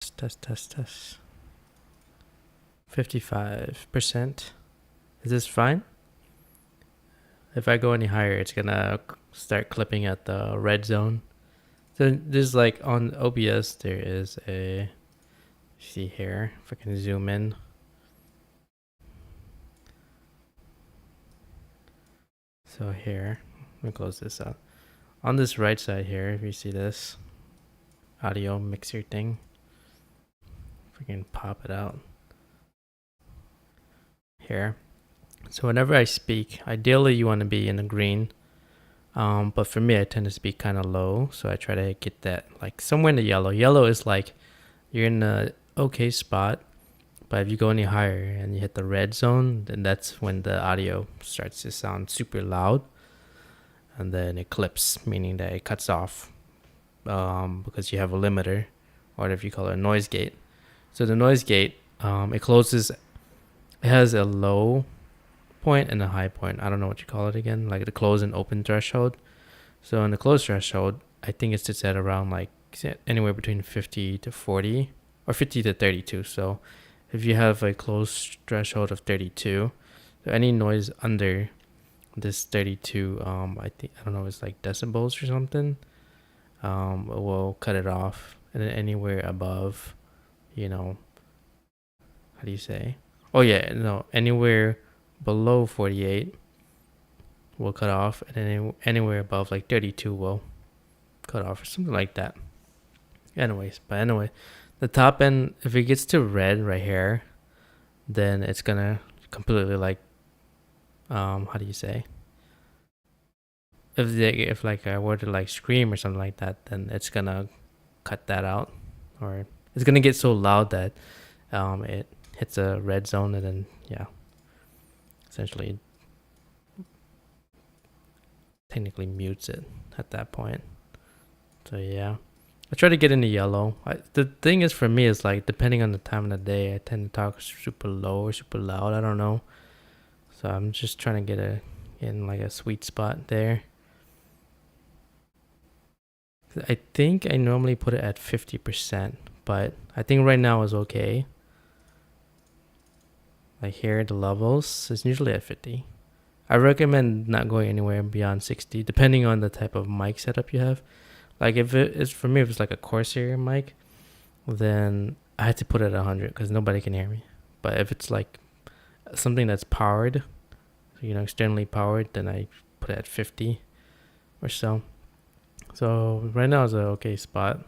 Test. 55%. Is this fine? If I go any higher, it's gonna start clipping at the red zone. So there's like on OBS, there is a, see here, if I can zoom in. So here, let me close this out. On this right side here, if you see this audio mixer thing, if we can pop it out here. So whenever I speak, ideally you want to be in the green. But for me, I tend to speak kind of low. So I try to get that like somewhere in the yellow. Yellow is like you're in a okay spot. But if you go any higher and you hit the red zone, then that's when the audio starts to sound super loud. And then it clips, meaning that it cuts off because you have a limiter, or whatever you call it, a noise gate. So the noise gate, it closes, it has a low point and a high point. I don't know what you call it again, like the close and open threshold. So in the close threshold, I think it sits at around like anywhere between 50 to 40 or 50 to 32. So if you have a close threshold of 32, so any noise under this 32, I don't know, it's like decibels or something, will cut it off. And then anywhere above, how do you say? Oh yeah, no, anywhere below 48 will cut off, and then anywhere above like 32 will cut off or something like that. Anyway, the top end, if it gets to red right here, then it's gonna completely like, how do you say? If like I were to like scream or something like that, then it's gonna cut that out, or it's gonna get so loud that it hits a red zone, and then essentially technically mutes it at that point. So yeah, I try to get into yellow. The thing is, for me, is like depending on the time of the day, I tend to talk super low or super loud. I don't know. So I'm just trying to get in like a sweet spot there. I think I normally put it at 50%, but I think right now is okay. Like here, the levels is usually at 50. I recommend not going anywhere beyond 60, depending on the type of mic setup you have. Like if it is, for me, if it's like a Corsair mic, then I had to put it at 100 because nobody can hear me. But if it's like something that's powered, externally powered, then I put it at 50 or so. So right now is an okay spot.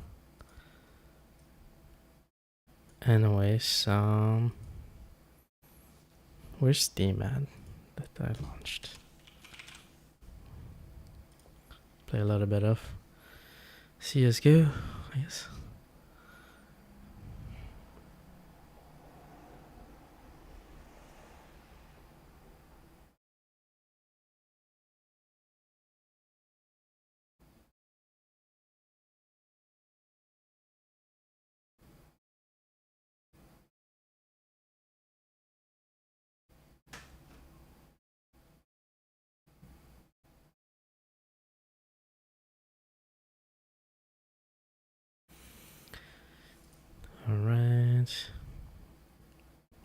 Anyways, where's Steam at that I launched? Play a little bit of CSGO, I guess. Alright.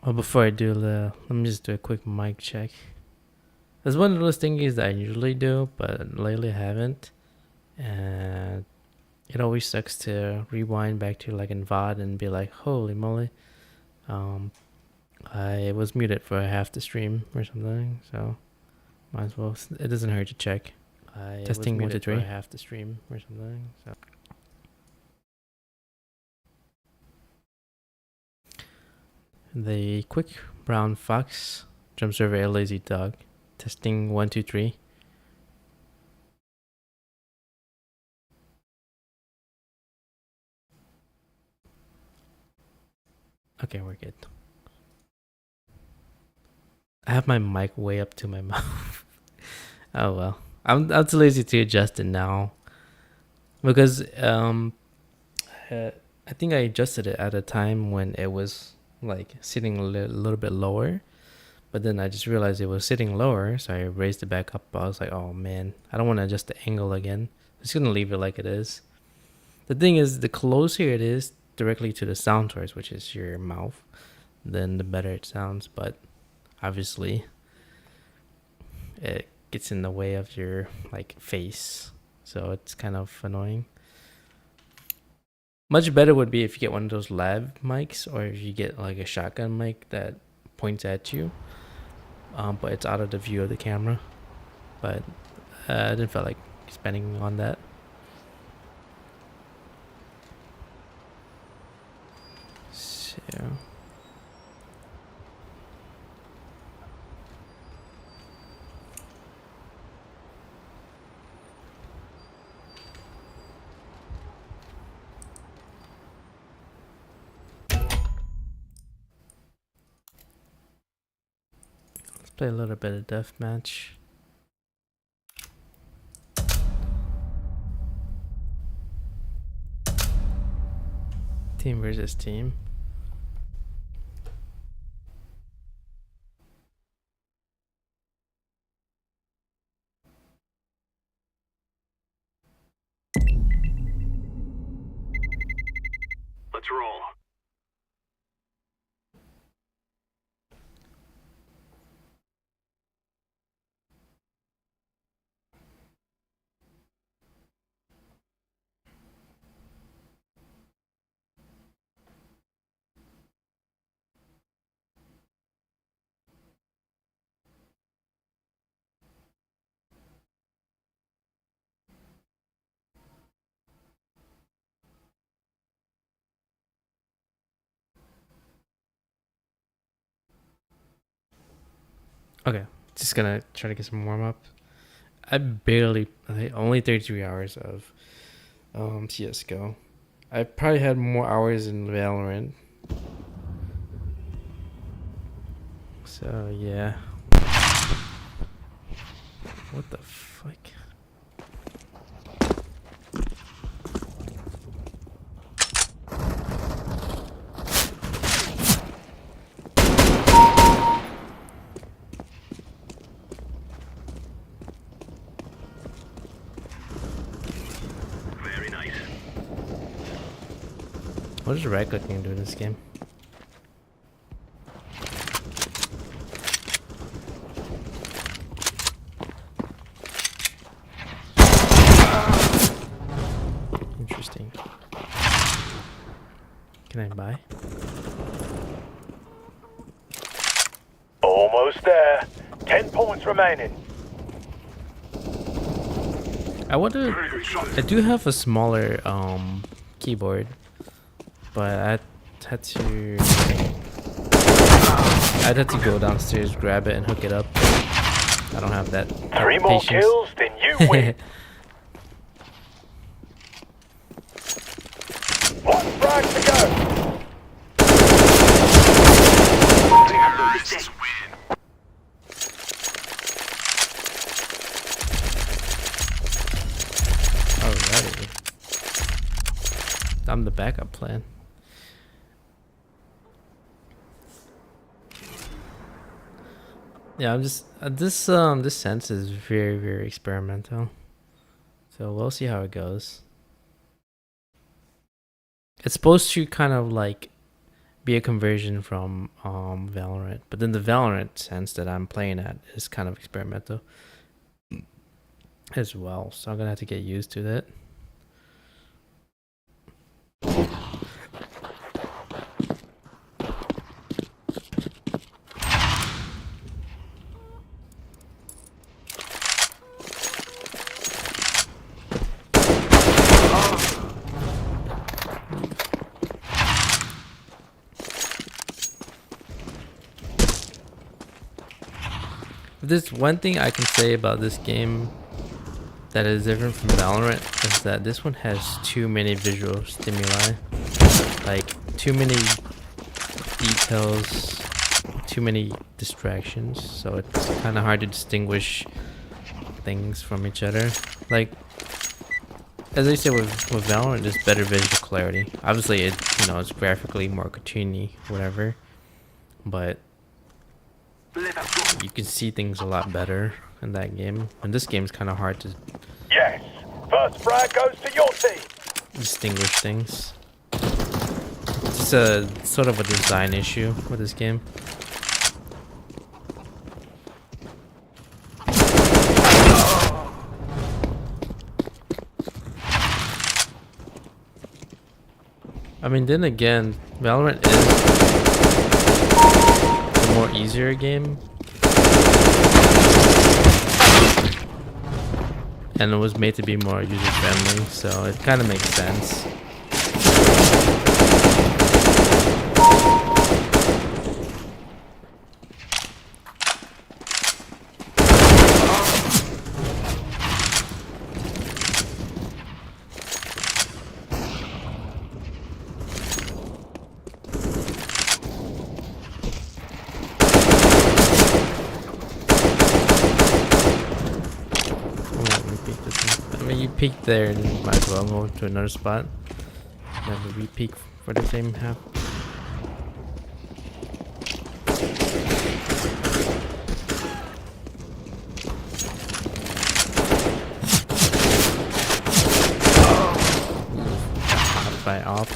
Well, before I do let me just do a quick mic check. It's one of those thingies that I usually do, but lately I haven't. And it always sucks to rewind back to like in VOD and be like, holy moly. I was muted for half the stream or something, so might as well. It doesn't hurt to check. Testing 1 2 3. Half the stream or something, so. The quick brown fox jumps over a lazy dog. Testing 1 2 3. Okay, we're good. I have my mic way up to my mouth. Oh well, I'm too lazy to adjust it now because I think I adjusted it at a time when it was like sitting a little bit lower, but then I just realized it was sitting lower, so I raised it back up. I was like, oh man, I don't want to adjust the angle again. I'm just gonna leave it like it is. The thing is, the closer it is directly to the sound source, which is your mouth, then the better it sounds. But obviously it gets in the way of your like face, so it's kind of annoying. Much better would be if you get one of those lav mics, or if you get like a shotgun mic that points at you, but it's out of the view of the camera. But I didn't feel like spending on that. So let's play a little bit of deathmatch. Team versus team. Let's roll. Okay, just gonna try to get some warm up. I barely, only 33 hours of CS:GO. I probably had more hours in Valorant. So yeah. What the fuck? Very nice. What is right clicking do in this game? Interesting. Can I buy? Almost there. 10 points remaining. I do have a smaller keyboard, but I'd have to go downstairs, grab it, and hook it up. I don't have that 3 more patience. kills, then you win. One frag to go. Terrorists win. Alrighty. I'm the backup plan. Yeah, I'm just this sense is very, very experimental. So we'll see how it goes. It's supposed to kind of like be a conversion from Valorant, but then the Valorant sense that I'm playing at is kind of experimental as well. So I'm gonna have to get used to that. There's one thing I can say about this game that is different from Valorant is that this one has too many visual stimuli, like too many details, too many distractions, so it's kind of hard to distinguish things from each other. Like, as I said with Valorant, there's better visual clarity. Obviously, it's graphically more cartoony, whatever, but you can see things a lot better in that game. And this game's kind of hard to Yes. First frag goes to your team. distinguish things. it's a sort of a design issue with this game. I mean, then again, Valorant is the more easier game. And it was made to be more user-friendly, so it kind of makes sense. Peek there and might as well go to another spot. Never re-peek for the same half. By off.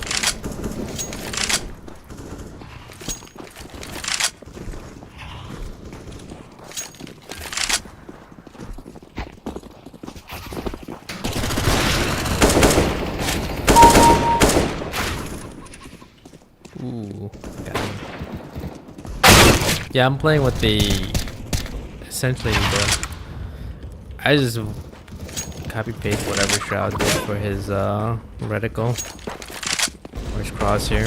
Ooh, got him. Yeah, I'm playing with the essentially the I just copy paste whatever Shroud did for his reticle or his crosshair.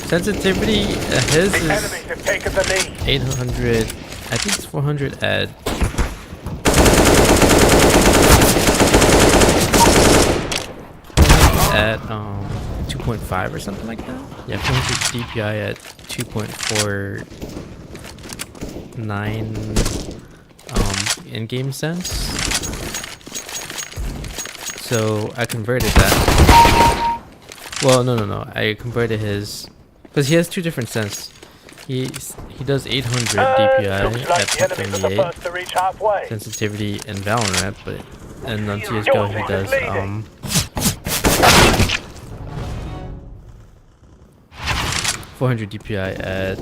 Sensitivity his The is enemies have taken the lead. 800. I think it's 400 at 2.5 or something like that. Yeah, 400 DPI at 2.49 in-game sense. So I converted that. Well, no. I converted his because he has two different sense. He does 800 DPI Looks like at the enemies are the 278 first to reach halfway. sensitivity in Valorant, and on CS:GO he does 400 DPI at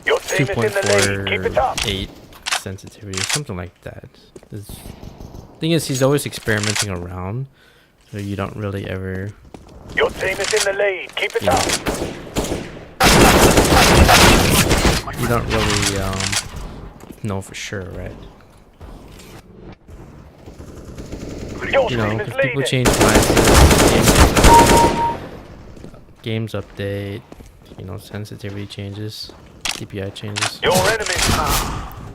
Your team is in the lead. Keep it up. 2.48 sensitivity, something like that. Thing is, he's always experimenting around, so you don't really ever. Your team is in the lead. Keep it up. You don't really know for sure, right? Your You know, team is because people leading. change mindsets, games update, you know, sensitivity changes, DPI changes. Your enemies.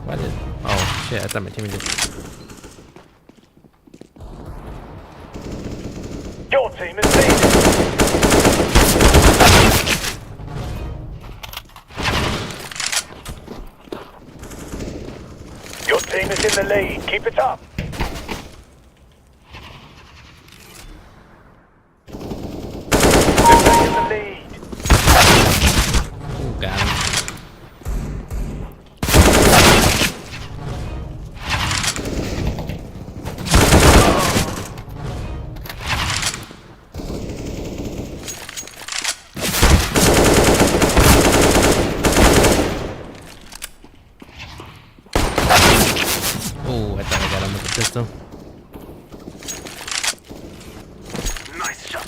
Why did? Oh shit! I thought my teammate did. Your team is leading. Your team is in the lead. Keep it up. They're taking the lead. Oh, got him. Oh, I thought I got him with the pistol. Nice shot.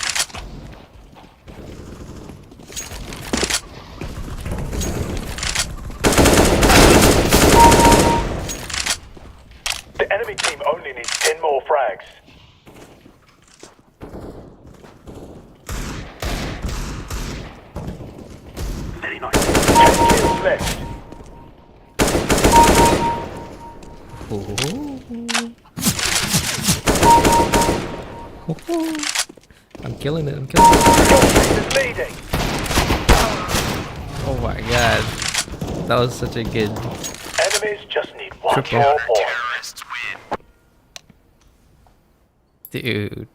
The enemy team only needs 10 more frags. Very nice. 10 kills left. I'm killing it. Your team is leading. Oh my god. That was such a good Enemies just need one triple. more point. Dude.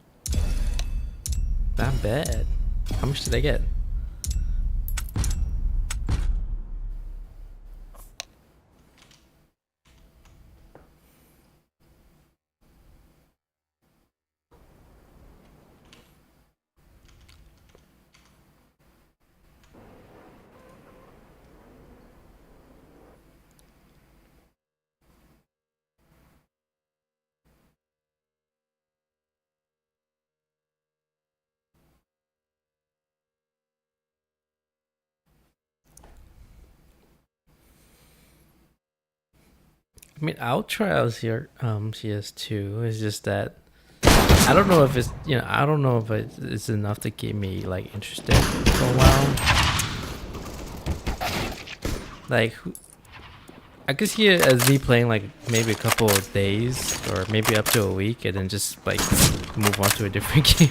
Not bad. How much did I get? I mean, I'll try out CS2. It's just that I don't know if it's I don't know if it's enough to keep me like interested for a while. Like, I could see it as me playing like maybe a couple of days or maybe up to a week, and then just like move on to a different game.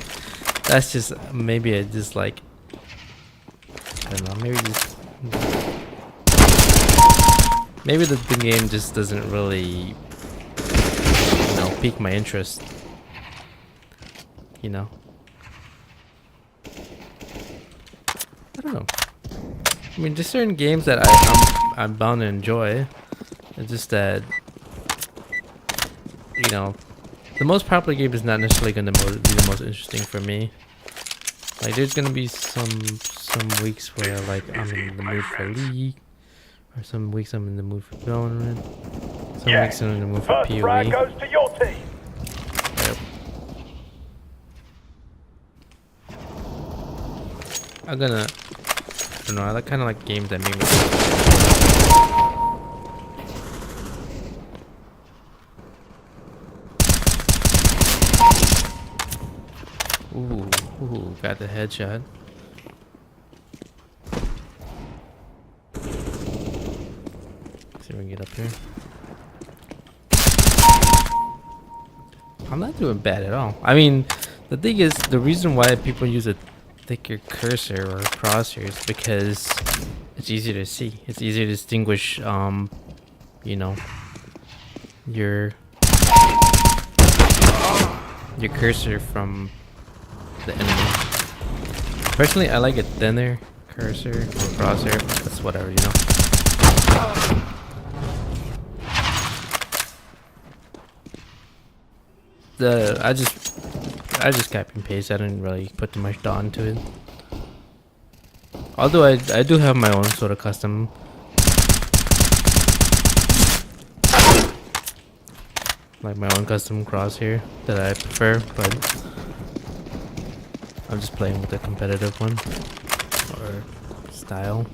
That's just maybe it just like I don't know. Maybe the game just doesn't really pique my interest. I don't know. I mean, there's certain games that I'm bound to enjoy. It's just that the most popular game is not necessarily going to be the most interesting for me. Like, there's going to be some weeks where like I'm in the mood for League, or some weeks I'm in the mood for Valorant. Some weeks I'm in the mood for First frag PoE. goes to your team. Yep. I don't know. I kind of like games that make me. Ooh, got the headshot. See if we can get up here. I'm not doing bad at all. I mean, the thing is, the reason why people use a thicker cursor or crosshair is because it's easier to see. It's easier to distinguish, your cursor from the enemy. Personally, I like a thinner cursor or crosshair. That's whatever, I just copy and paste. I didn't really put too much thought into it. Although I do have my own sort of custom. Like my own custom crosshair that I prefer, but I'm just playing with the competitive one or style.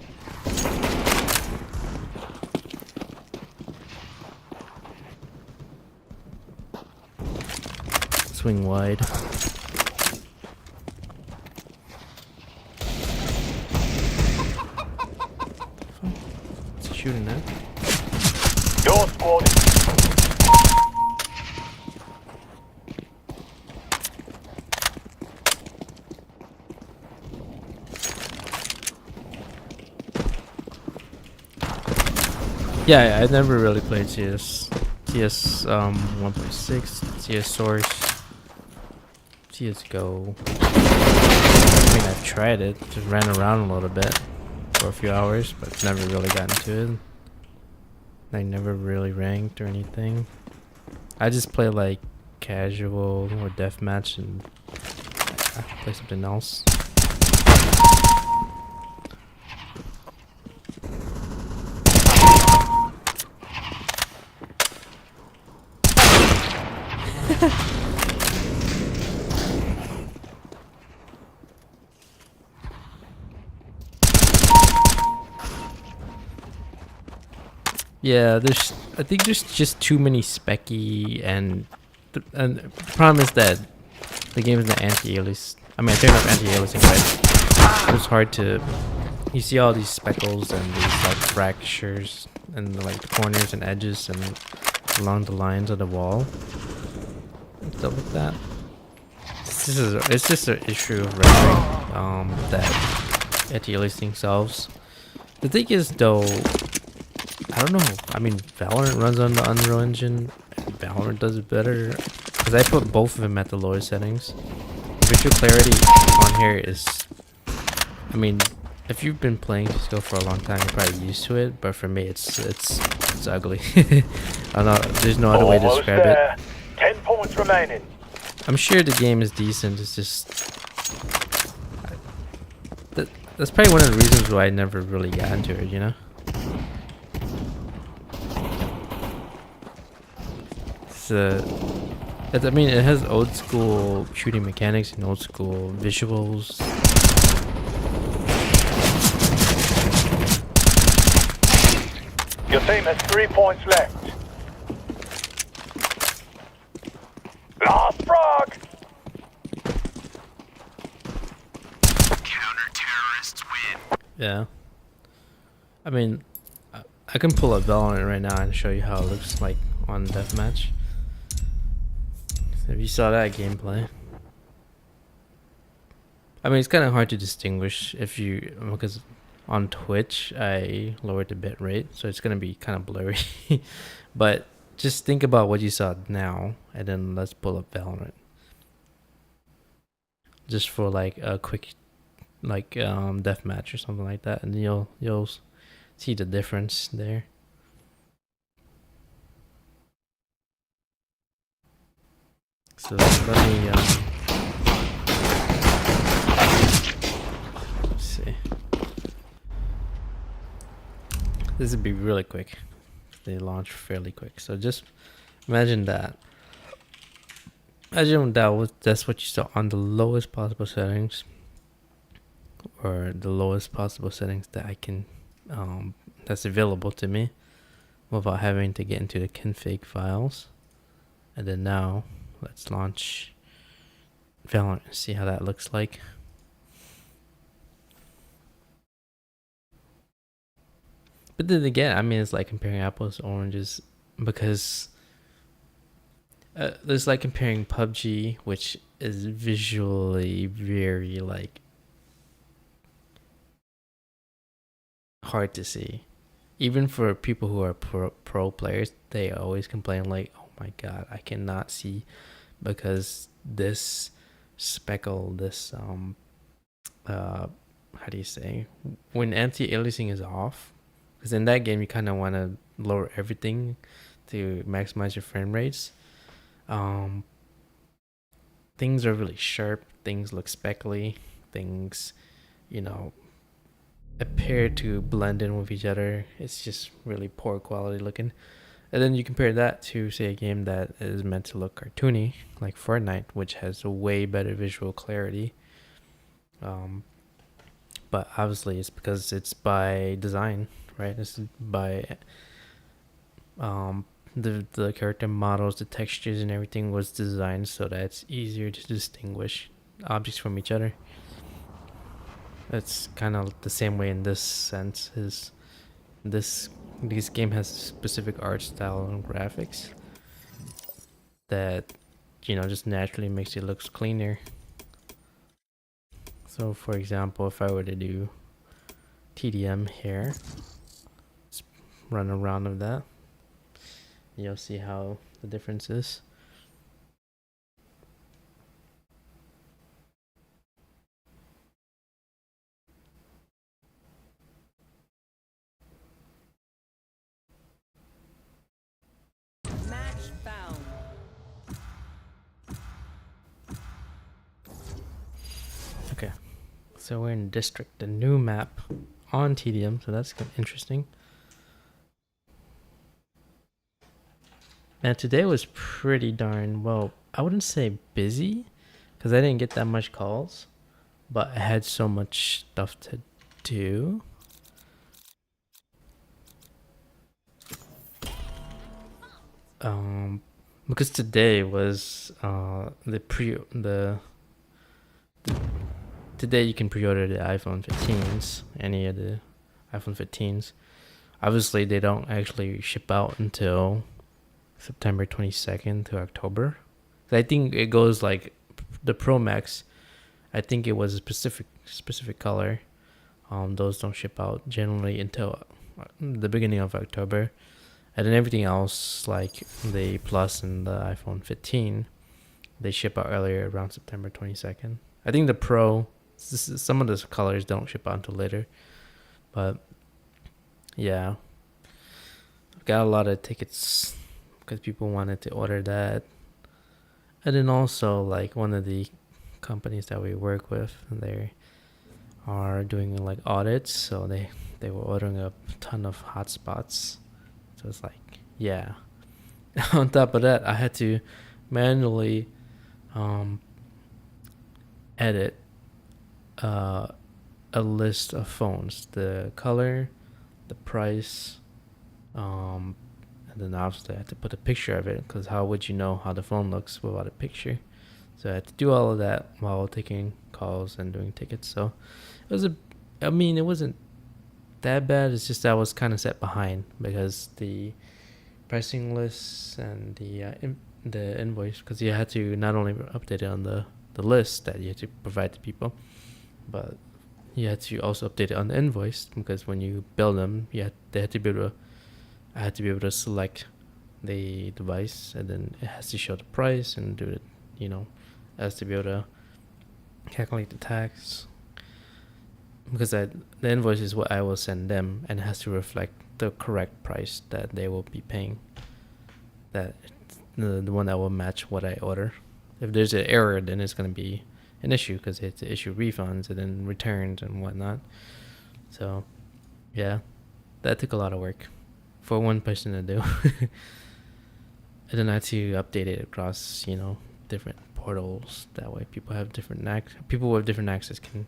Swing wide. What's he shooting at? Your squad is Yeah, I never really played CS 1.6, CS Source, CSGO. I mean, I've tried it, just ran around a little bit for a few hours, but never really got into it. I never really ranked or anything. I just play like casual or deathmatch, and I play something else. Yeah, I think there's just too many specky, and the problem is that the game is not anti-alias. I mean, I turned off anti-aliasing, but it's hard to. You see all these speckles and these like fractures and like the corners and edges and along the lines of the wall and stuff like that. It's just an issue of rendering that anti-aliasing solves. The thing is, though, I don't know. I mean, Valorant runs on the Unreal Engine, and Valorant does it better because I put both of them at the lowest settings. Visual clarity on here is, I mean, if you've been playing Cisco for a long time, you're probably used to it. But for me, it's ugly. I don't know. There's no other way to describe it. 10 points remaining. I'm sure the game is decent. It's just that's probably one of the reasons why I never really got into it. I mean, it has old school shooting mechanics and old school visuals. Your team has 3 points left. Yeah. I mean, I can pull up Valorant right now and show you how it looks like on deathmatch. If you saw that gameplay, I mean, it's kind of hard to distinguish if you because on Twitch I lowered the bit rate, so it's gonna be kind of blurry. But just think about what you saw now, and then let's pull up Valorant just for like a quick deathmatch or something like that, and you'll see the difference there. So let me see. This would be really quick. They launch fairly quick. So just imagine that. Imagine that's what you saw on the lowest possible settings, or the lowest possible settings that I can that's available to me without having to get into the config files. And then now let's launch Valorant and see how that looks like. But then again, I mean, it's like comparing apples to oranges because there's like comparing PUBG, which is visually very like hard to see. Even for people who are pro players, they always complain like, "Oh my god, I cannot see because this speckle, this how do you say, when anti-aliasing is off, because in that game you kind of want to lower everything to maximize your frame rates. Things are really sharp, things look speckly, things, you know, appear to blend in with each other. It's just really poor quality looking. And then you compare that to, say, a game that is meant to look cartoony, like Fortnite, which has a way better visual clarity. But obviously it's because it's by design, right? It's by the character models, the textures and everything was designed so that it's easier to distinguish objects from each other. It's kind of the same way in this sense. Is this game has specific art style and graphics that just naturally makes it look cleaner. So for example, if I were to do TDM here, let's run a round of that, you'll see how the difference is. Match found. Okay, so we're in District, the new map on TDM, so that's interesting. And today was pretty darn, well, I wouldn't say busy, because I didn't get that much calls, but I had so much stuff to do. Because today was today you can pre-order the iPhone 15s, any of the iPhone 15s. Obviously, they don't actually ship out until September 22nd to October. I think it goes like the Pro Max. I think it was a specific color. Those don't ship out generally until the beginning of October, and then everything else like the Plus and the iPhone 15, they ship out earlier around September 22nd. I think the Pro, some of the colors don't ship out until later, but yeah, I've got a lot of tickets because people wanted to order that. And then also like one of the companies that we work with, they are doing like audits, so they were ordering a ton of hotspots. So it's like, yeah. On top of that, I had to manually edit a list of phones, the color, the price, and then obviously I had to put a picture of it, because how would you know how the phone looks without a picture? So I had to do all of that while taking calls and doing tickets. So it wasn't that bad. It's just I was kind of set behind because the pricing lists and the invoice, because you had to not only update it on the list that you had to provide to people, but you had to also update it on the invoice, because when you bill them, they had to be able to, I had to be able to select the device, and then it has to show the price and do it, it has to be able to calculate the tax, because the invoice is what I will send them, and it has to reflect the correct price that they will be paying, that the one that will match what I order. If there's an error, then it's going to be an issue, because they have to issue refunds and then returns and whatnot. So yeah, that took a lot of work for one person to do. And then I had to update it across different portals. That way people with different access can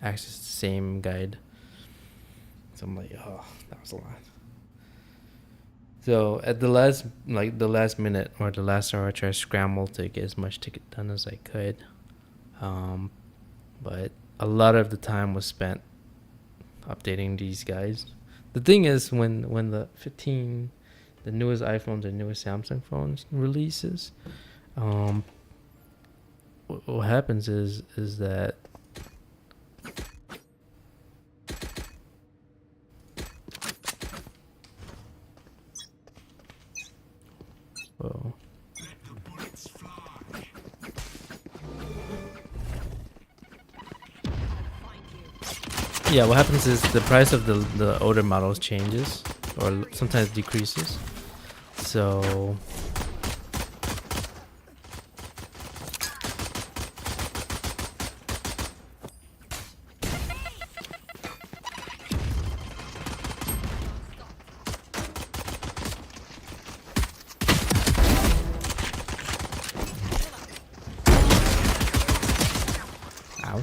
access the same guide. So I'm like, oh, that was a lot. So at the last minute or the last hour, I tried to scramble to get as much ticket done as I could. But a lot of the time was spent updating these guys. The thing is, when the newest iPhones, the newest Samsung phones releases, what happens is that yeah, what happens is the price of the older models changes or sometimes decreases. So ow.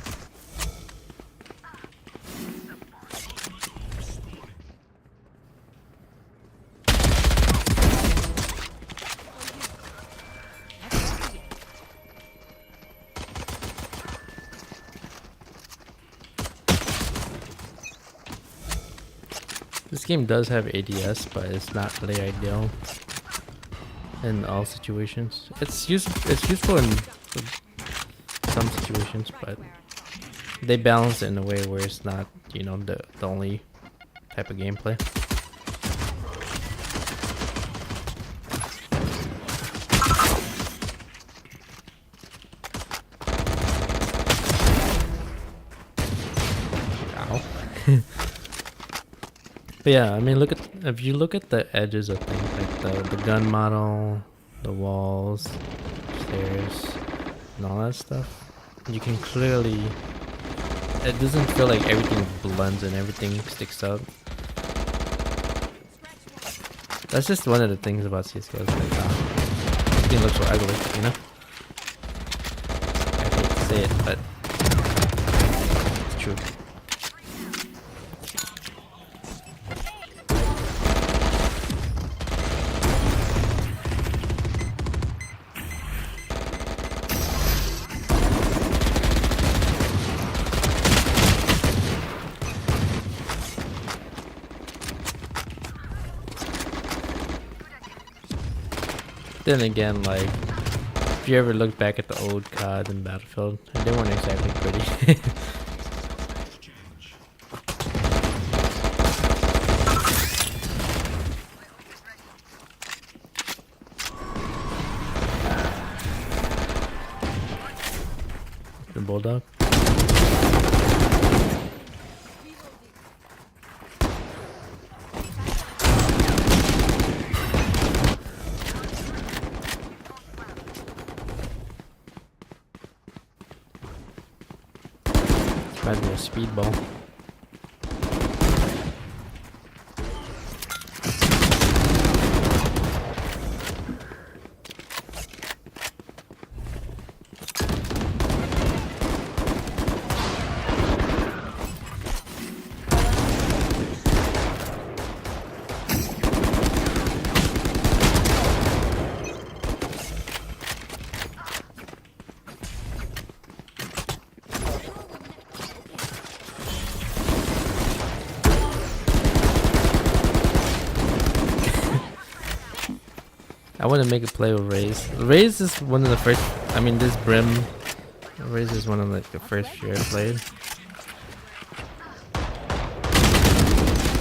This game does have ADS, but it's not really ideal in all situations. It's useful in some situations, but they balance it in a way where it's not, the only type of gameplay. Ow. But yeah, I mean, if you look at the edges of things, like the gun model, the walls, stairs, and all that stuff, you can clearly, it doesn't feel like everything blends and everything sticks out. That's just one of the things about CSGO. It's like, everything looks so ugly, I hate to say it, but it's true. Then again, like, if you ever look back at the old COD and Battlefield, they weren't exactly pretty. The Bulldog. Reminds me of Speedball. I want to make a play with Raze. Raze is one of the first. I mean, this Brim. Raze is one of like the first few I played.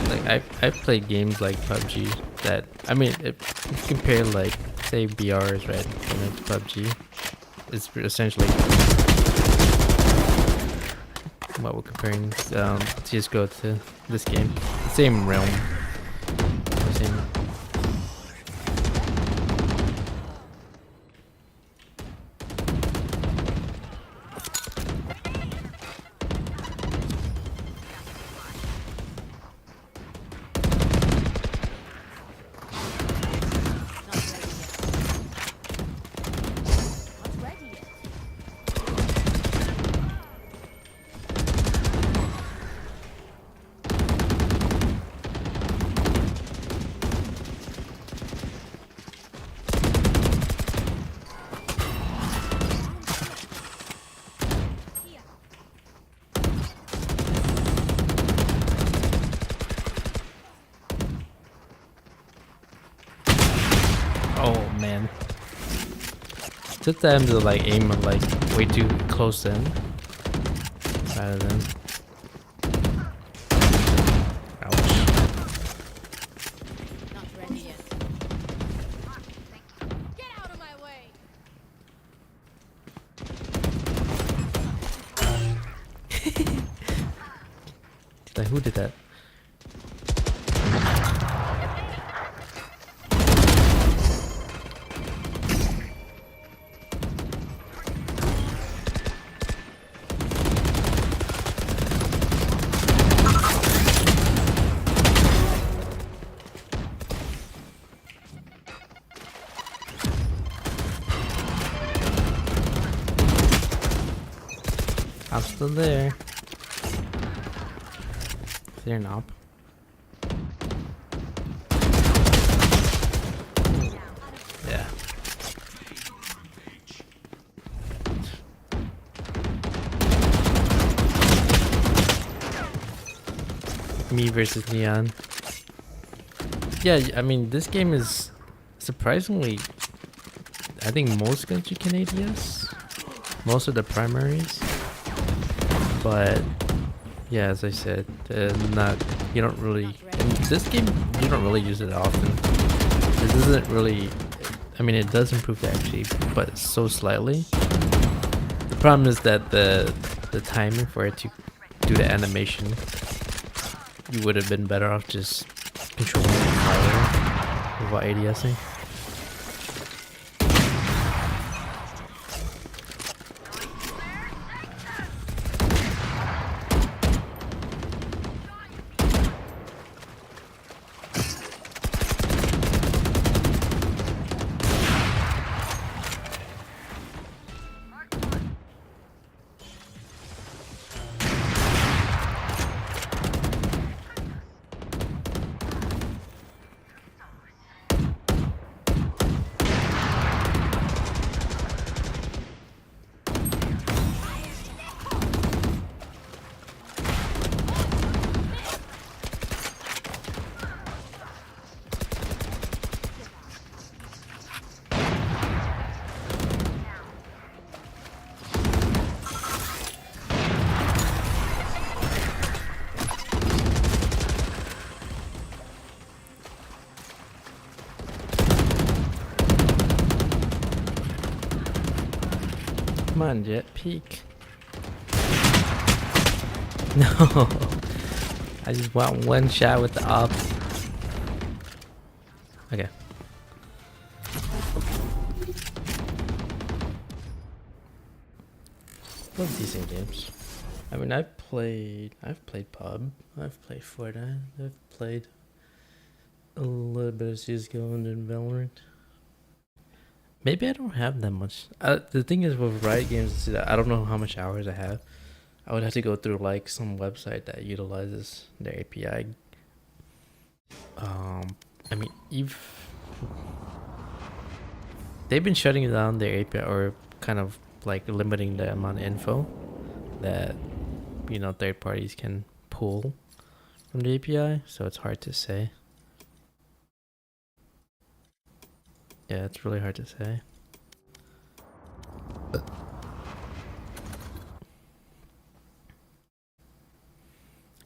Like I've played games like PUBG that I mean, if you compare like say BRs right, and to PUBG, it's essentially what we're comparing CS:GO to this game. Same realm. Same. Oh man. Took time to like aim like way too close in. Rather than. Ouch. Not ready yet. Get out of my way. Like who did that? I'm still there. Is there an op? Yeah. Me versus Neon. Yeah, I mean, this game is surprisingly. I think most guns you can ADS. Most of the primaries. But yeah, as I said, not you don't really in this game you don't really use it often. This isn't really. I mean, it does improve actually, but so slightly. The problem is that the timing for it to do the animation, you would have been better off just controlling the fire without ADSing. Come on, Jet, peek. No, I just want one shot with the op. Okay. Those decent games. I mean, I've played PUB, I've played Fortnite, I've played a little bit of CS:GO and then Valorant. Maybe I don't have that much. The thing is with Riot Games is that I don't know how much hours I have. I would have to go through like some website that utilizes their API. I mean, if they've been shutting down their API or kind of like limiting the amount of info that third parties can pull from the API, so it's hard to say. Yeah, it's really hard to say.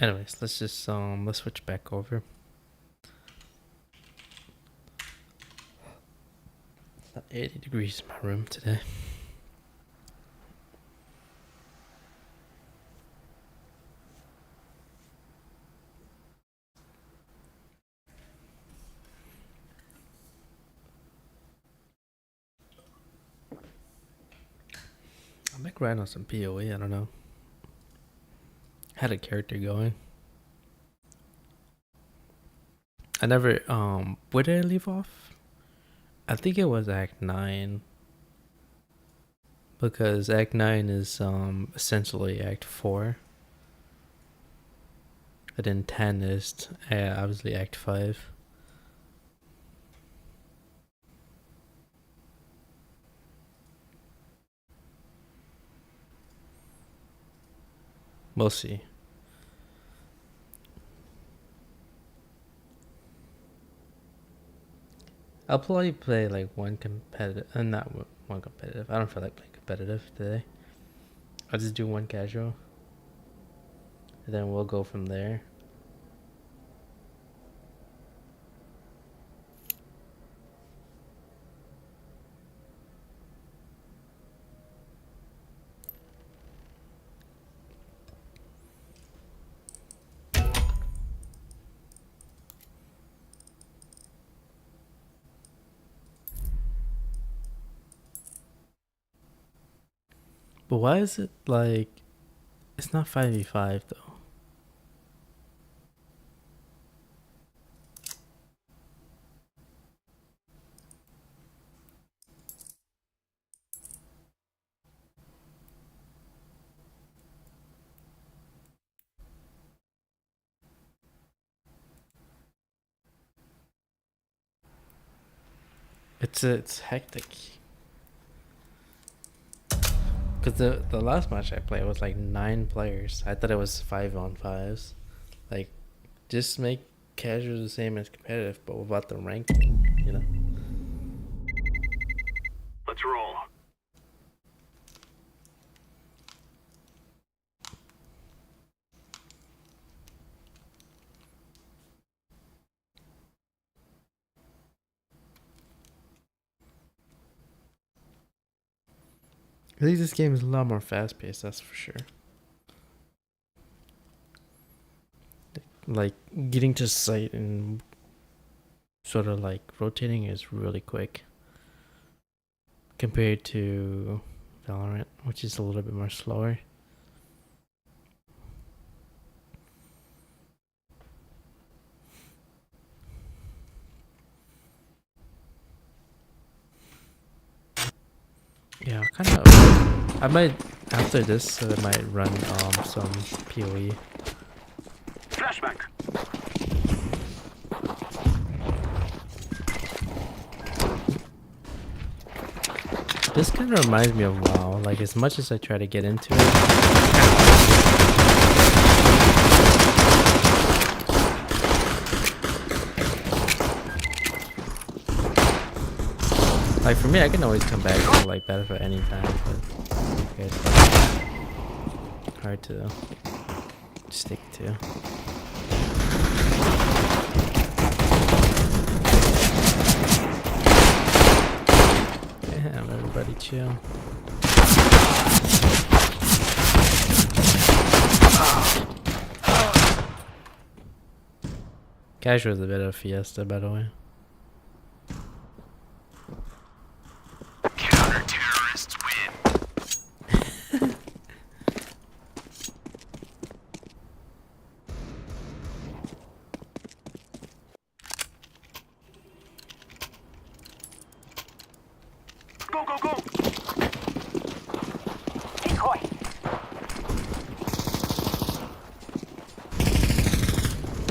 Anyways, let's just let's switch back over. It's not 80 degrees in my room today. I might grind on some PoE, I don't know. Had a character going. I never where did I leave off? I think it was Act 9. Because Act 9 is essentially Act 4. And then 10 is obviously Act 5. We'll see. I'll probably play like one competitive, not one competitive. I don't feel like playing competitive today. I'll just do one casual. And then we'll go from there. But why is it like it's not 5v5 though? It's hectic. Cause the last match I played was like 9 players. I thought it was 5-on-5s. Like, just make casual the same as competitive, but without the ranking, you know. Let's roll. At least this game is a lot more fast paced, that's for sure. Like getting to sight and sort of like rotating is really quick compared to Valorant, which is a little bit more slower. Yeah, kind of. I might after this. I might run some PoE. Flashback. This kind of reminds me of WoW. Like as much as I try to get into it. Like for me, I can always come back to like Battlefield anytime, but it's hard to stick to. Damn, everybody chill. Casual is a bit of a fiesta, by the way. Counter-terrorists win. Go, go, go! Decoy!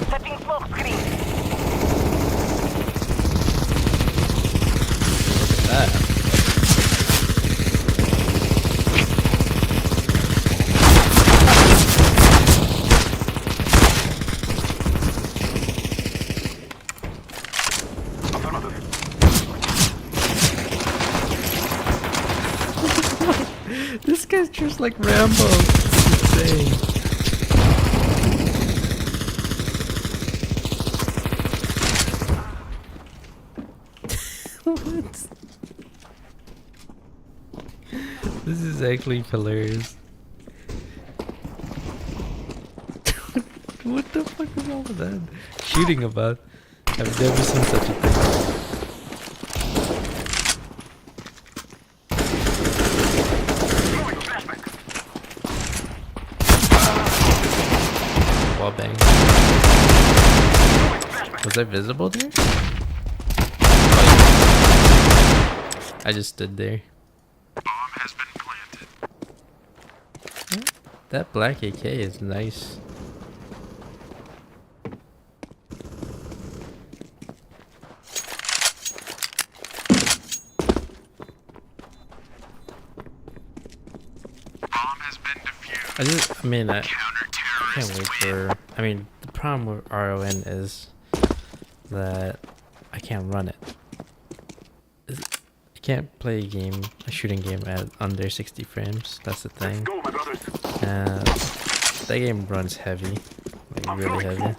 Setting smoke screen. texture's like Rambo. It's insane. What? This is actually hilarious. What the fuck is all of that shooting about? I've never seen such a thing. Wall bang. Was I visible there? I just stood there. That black AK is nice. I can't wait for. The problem with RON is that I can't run it. I can't play a shooting game at under 60 frames. That's the thing. And that game runs heavy, like really heavy.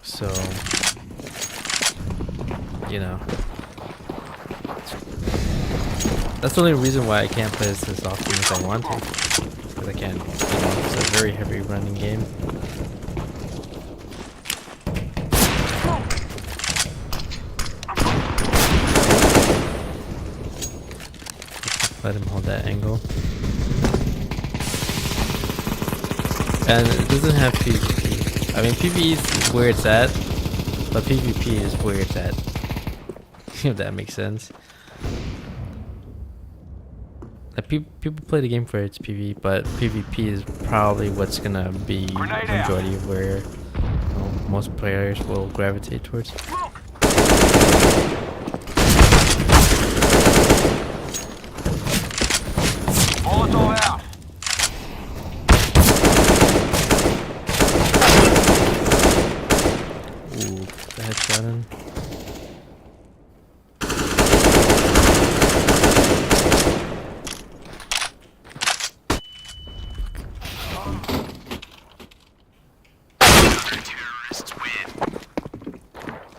So, you know, that's the only reason why I can't play this as often as I want to. Because I can't, it's a very heavy running game. Let him hold that angle. And it doesn't have PvP. PvE is where it's at, but PvP is where it's at. If that makes sense. Like, people play the game for its PvE, but PvP is probably what's gonna be the majority of where most players will gravitate towards. Ooh, the headshot in.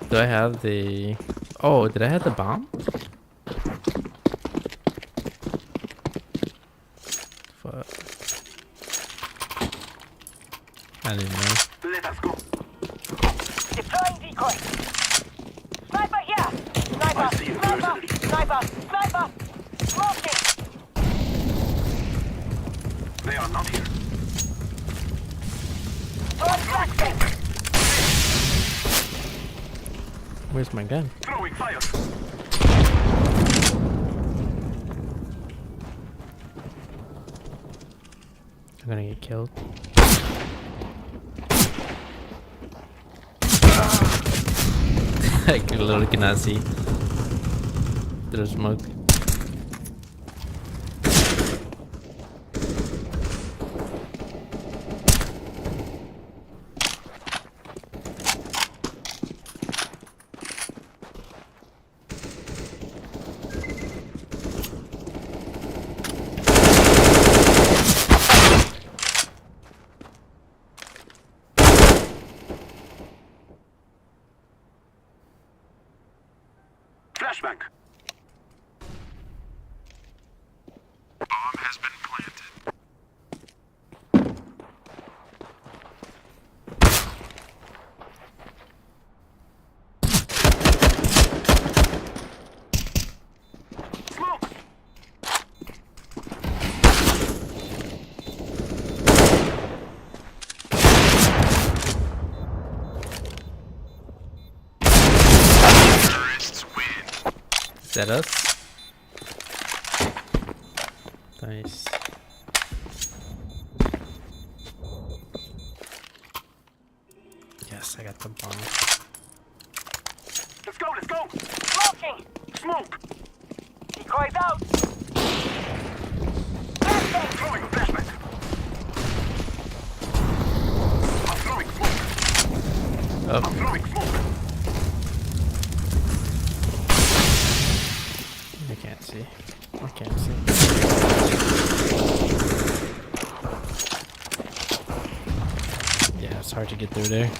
Do I have the... Oh, did I have the bomb? Fuck. I didn't know. Let us go. Deploying decoy. Sniper here. Sniper. I see you, Sniper. mercenary. Sniper. Sniper. Smoking. They are not here. Throwing flashbang. Where's my gun? Throwing fire. I'm gonna get killed. I literally cannot see through smoke. Flashbang. Bomb has been planted. Smoke. Terrorists win. Is that us? Nice. Yes, I got the bomb. Let's go, let's go. Smoking. Smoke. Decoys out. Flashbang. Throwing a flashbang. I'm throwing smoke. I'm Oh, throwing smoke. I can't see. I can't see. It's hard to get through there.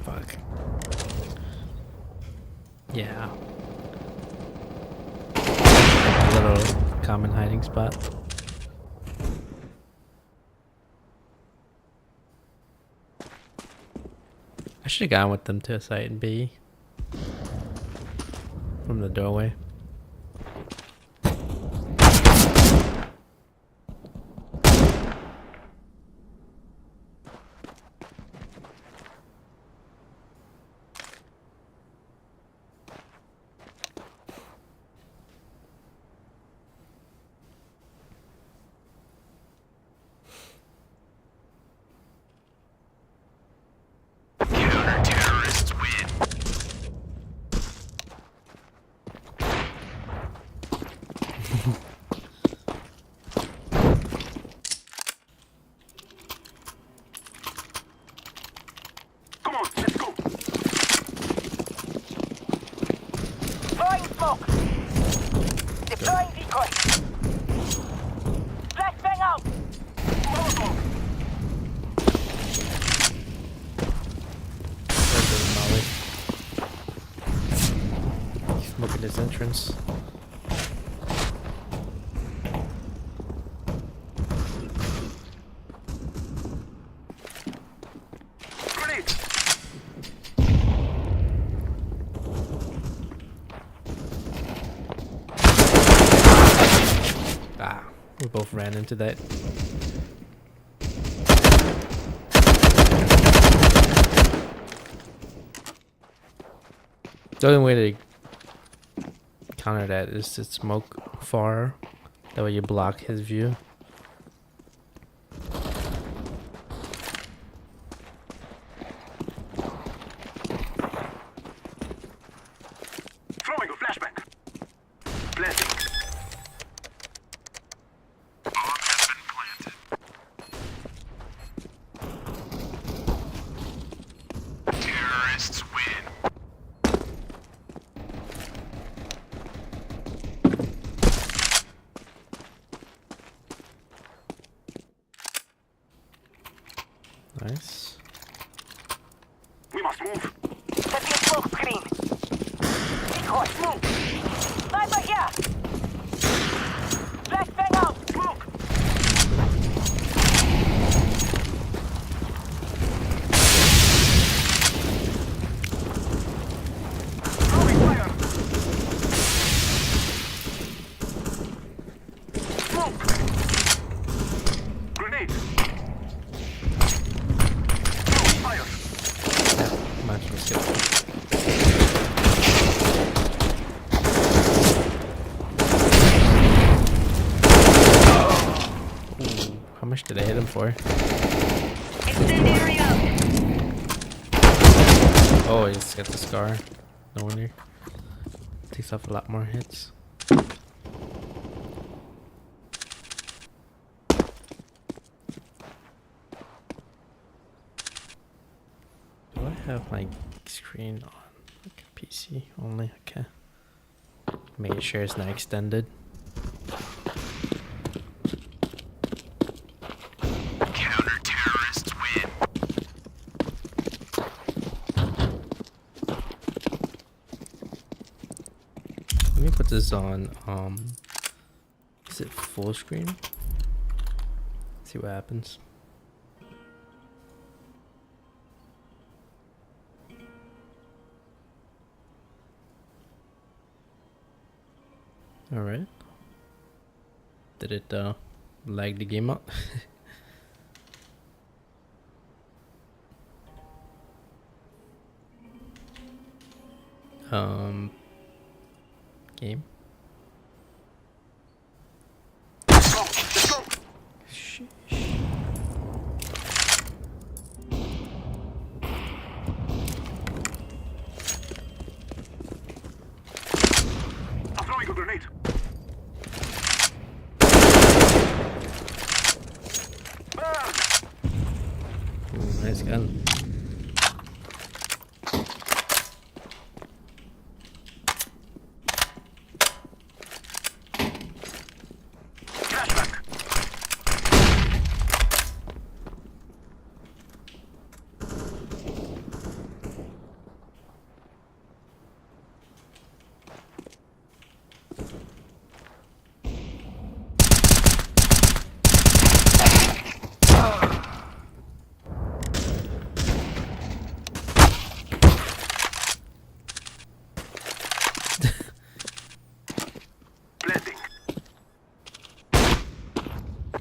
Fuck. Yeah. A little common hiding spot. I should have gone with them to site B from the doorway. Counter-terrorists win. Come on, let's go. Throwing smoke. Deploying decoy. Flashbang out. Molotov. Molly. Smoking this entrance. Grenade. Ah, we both ran into that. The only way to counter that is to smoke far. That way you block his view. Throwing a flashbang. Planting. Bomb has been planted. Terrorists win. Nice. We must move. Setting smoke screen. Decoy. Move. Sniper here. Flashbang out. Smoke. Throwing fire. Smoke. Grenade. Throwing fire. Might as well skip. Ooh, how much did I hit him for? Incendiary out. Oh, he's got the scar. No wonder. Takes off a lot more hits. Do I have my screen on? Like PC only? Okay. Making sure it's not extended. Counter-terrorists win. Let me put this on, is it full screen? See what happens. Alright. Did it, lag the game out? game. Let's go. I'm throwing a grenade. Burn. Ooh, nice gun. Flashback. Blending.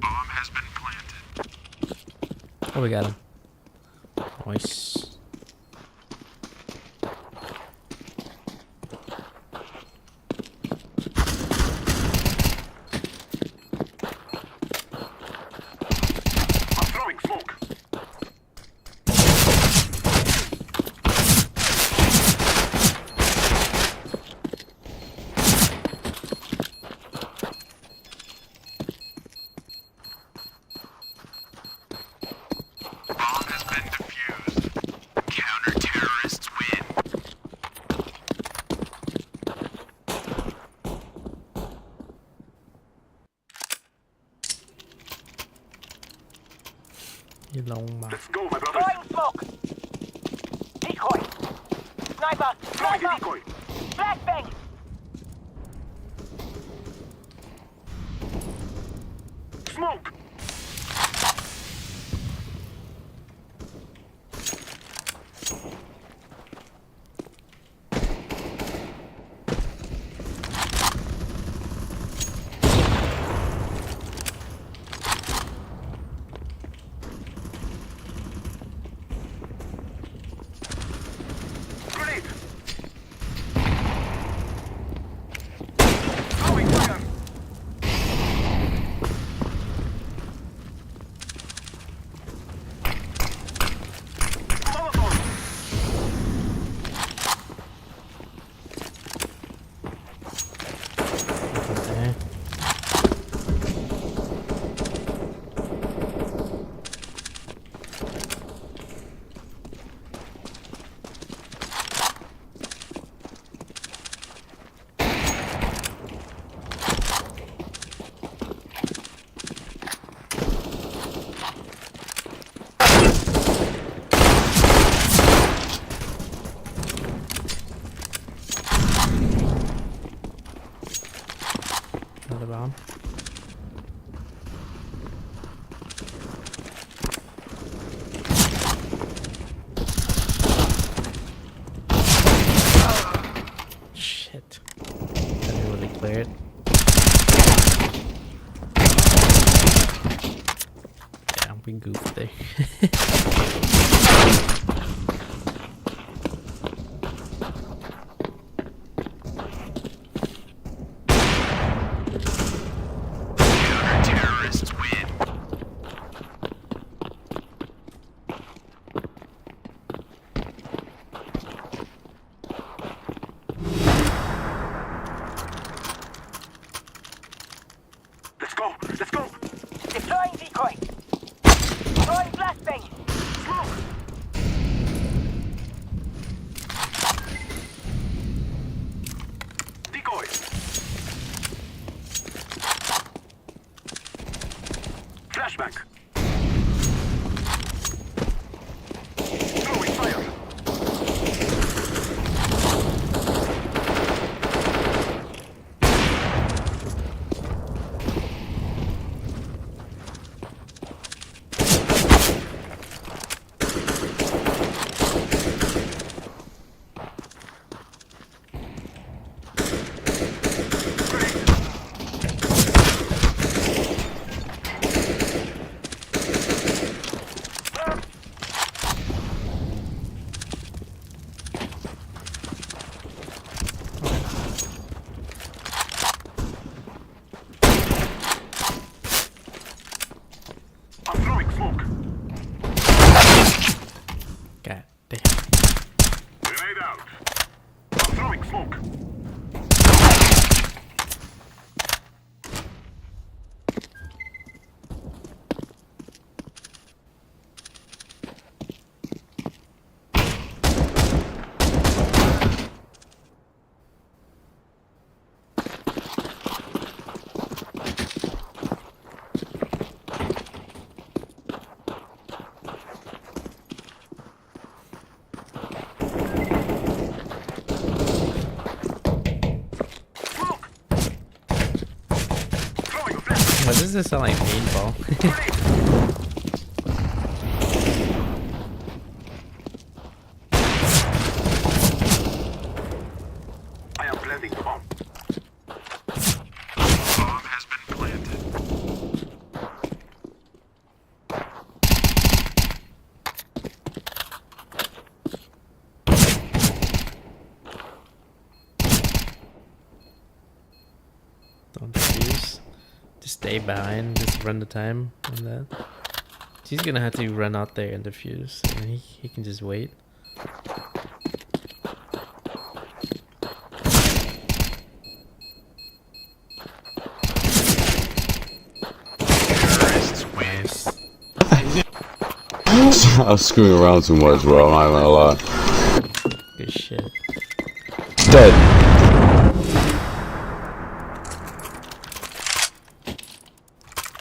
Bomb has been planted. Oh, we got him. Nice. I'm throwing smoke. Bomb has been defused. Counter-terrorists win. Ilong ma. Let's go, my brothers. Throwing smoke. Decoy. Sniper. Throwing a Sniper. decoy. Flashbang. Smoke. Grenade. Throwing fire. Molotov. Okay. Another bomb. Shit. Didn't really clear it. Yeah, we goofed there. Counter-terrorists win. Let's go. Let's go. Deploying decoy. Throwing flashbang. Smoke. Decoy. Flashback. Throwing fire. Grenade. Why does this sound like paintball? I am planting the bomb. Bomb has been planted. Don't defuse. Just stay behind. Just run the time on that. He's gonna have to run out there and defuse, and he can just wait. Terrorists win. I was screwing around too much, bro. I'm not gonna lie. Good shit. Dead.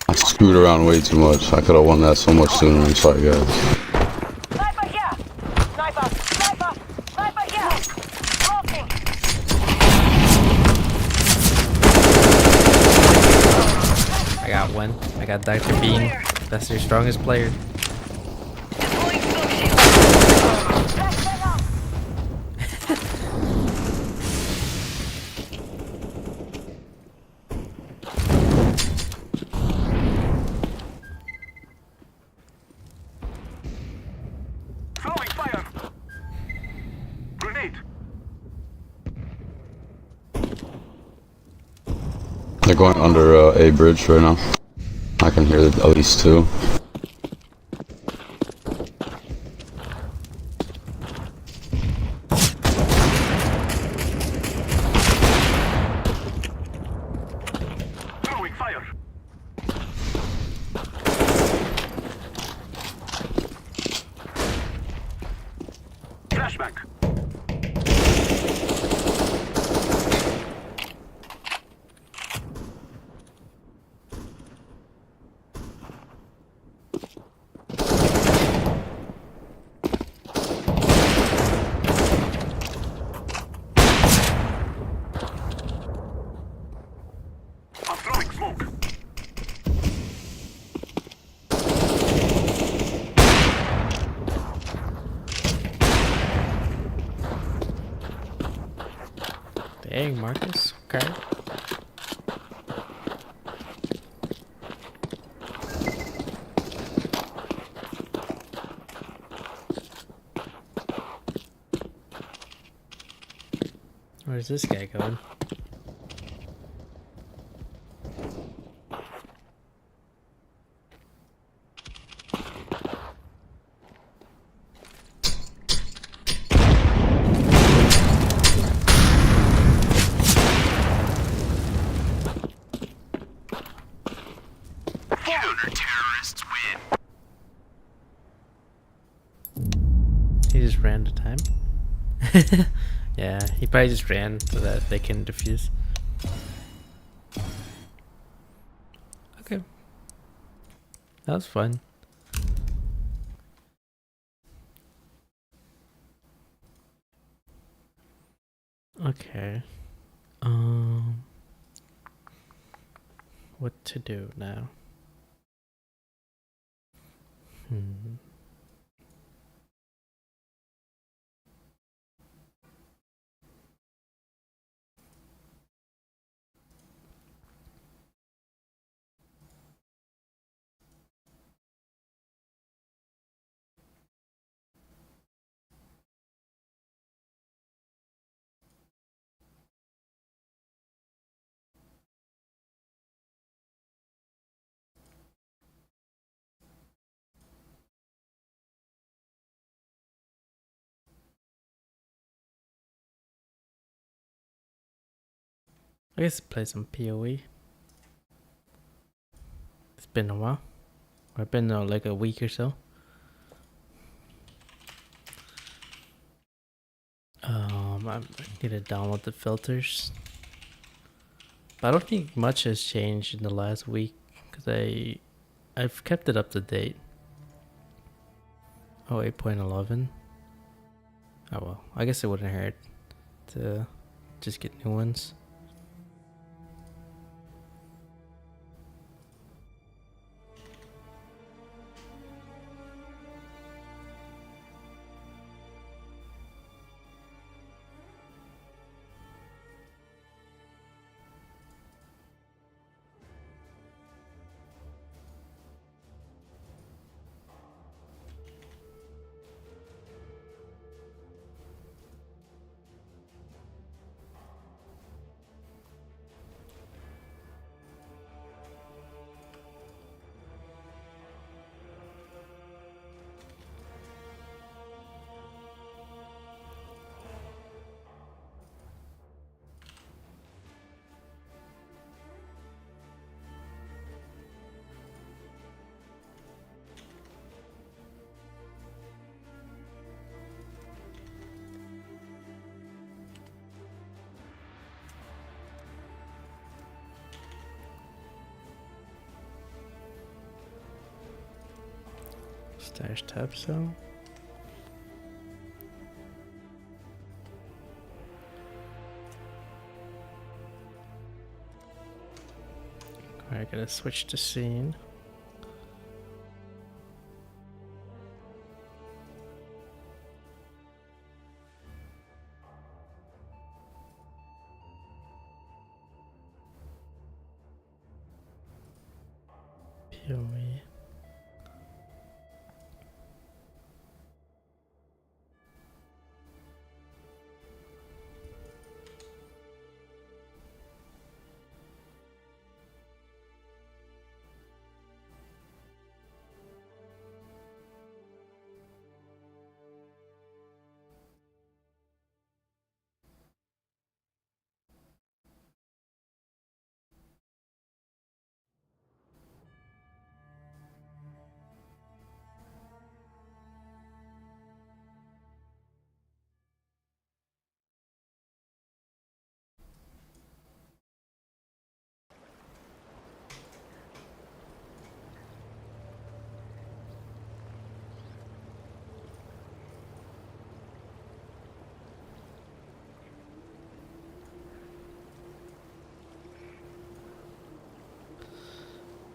I screwed around way too much. I could have won that so much sooner. I'm sorry, guys. Sniper here! Sniper! Sniper! Sniper here! Smoking! I got one. I got Dr. Bean. That's your strongest player. Flashbang out! Throwing fire. Grenade. They're going under a bridge right now. I can hear at least two. Throwing fire. Flashbang. I'm throwing smoke. Dang, Marcus. Okay. Where's this guy going? Counter-terrorists win. He just ran to time. Yeah, he probably just ran so that they can defuse. Okay. That was fun. Okay. What to do now? I guess play some PoE. It's been a while. Or been like a week or so. I need to download the filters. But I don't think much has changed in the last week because I've kept it up to date. Oh, 8.11. Oh well, I guess it wouldn't hurt to just get new ones. Slash tab cell. Alright, gotta switch to scene. POE.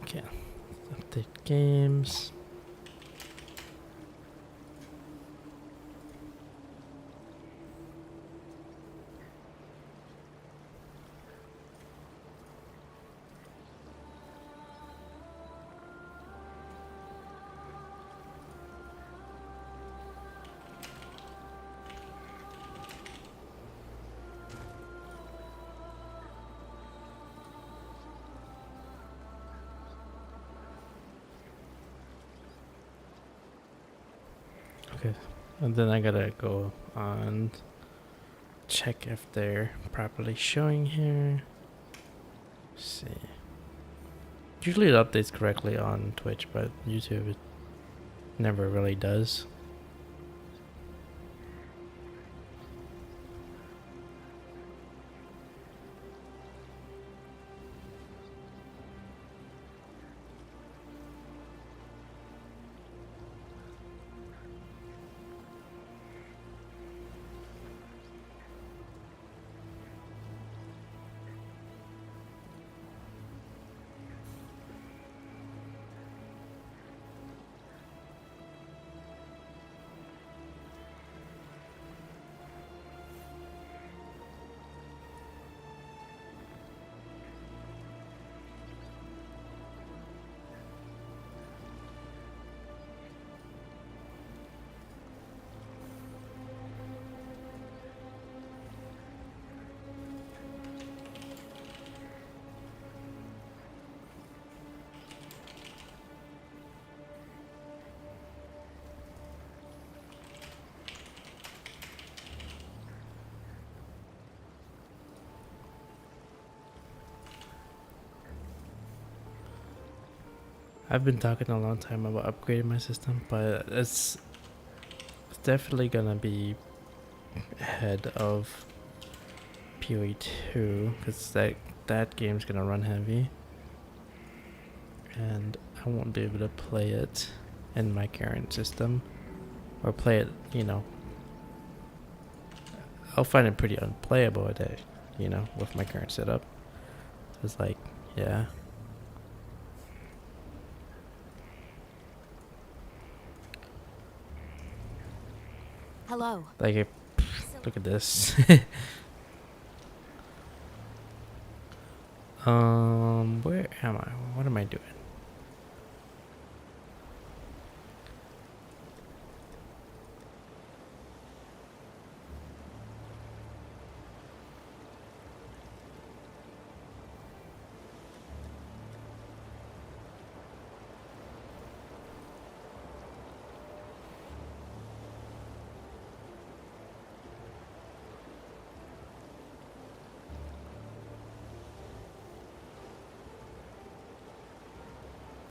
Okay, update games. Okay, and then I gotta go on check if they're properly showing here. Let's see. Usually it updates correctly on Twitch, but YouTube it never really does. I've been talking a long time about upgrading my system, but it's definitely gonna be ahead of PoE 2 because that game's gonna run heavy, and I won't be able to play it in my current system, or play it. I'll find it pretty unplayable with it, with my current setup. It's like, yeah. Hello. Like, look at this. Where am I? What am I doing?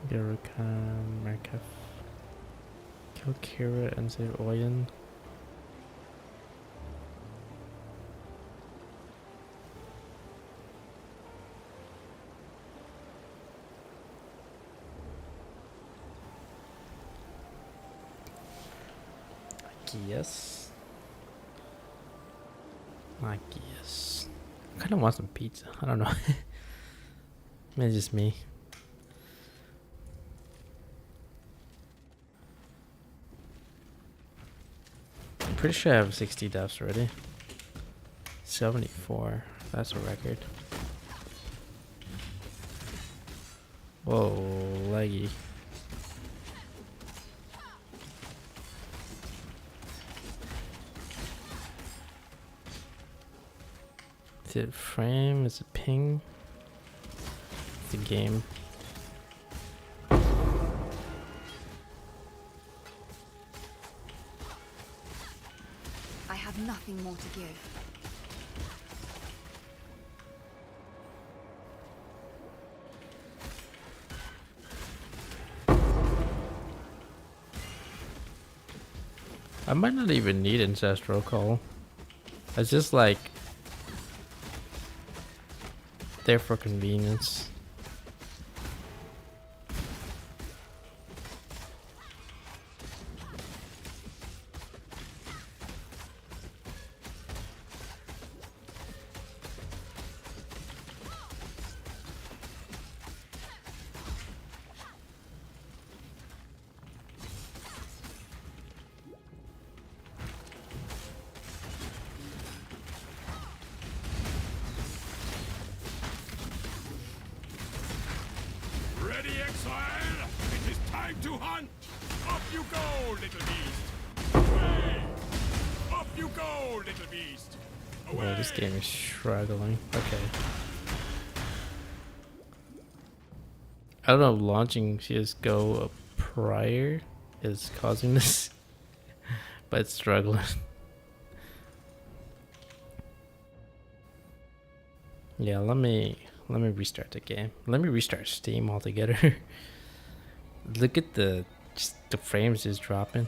Garukan, Markef, kill Kira and save Oyen. guess. I guess. I kind of want some pizza. I don't know. Maybe just me. I'm pretty sure I have 60 deaths already. 74. That's a record. Whoa, laggy. Is it frame? Is it ping? It's a game. I have nothing more to give. I might not even need ancestral call. It's just like there for convenience. Ready, exile? It is time to hunt! Up you go, little beast! Away! Up you go, little beast! Away! Whoa, this game is struggling. Okay. I don't know if launching CSGO prior is causing this, but it's struggling. Yeah, let me restart the game. Let me restart Steam altogether. Look at the frames just dropping.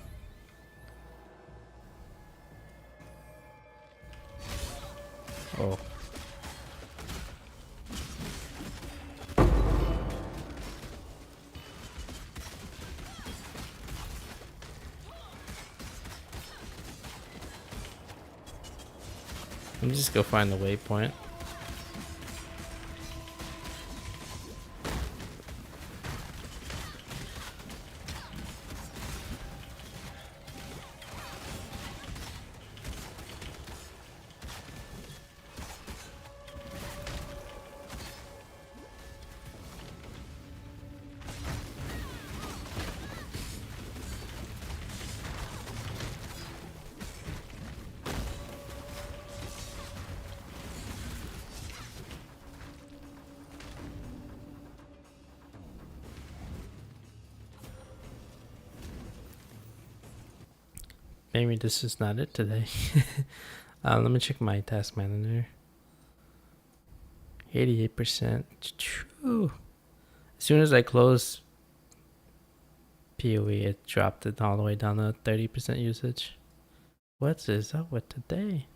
Oh. Let me just go find the waypoint. Maybe this is not it today. Let me check my task manager. 88%. True. As soon as I close PoE, it dropped it all the way down to 30% usage. What is up with today?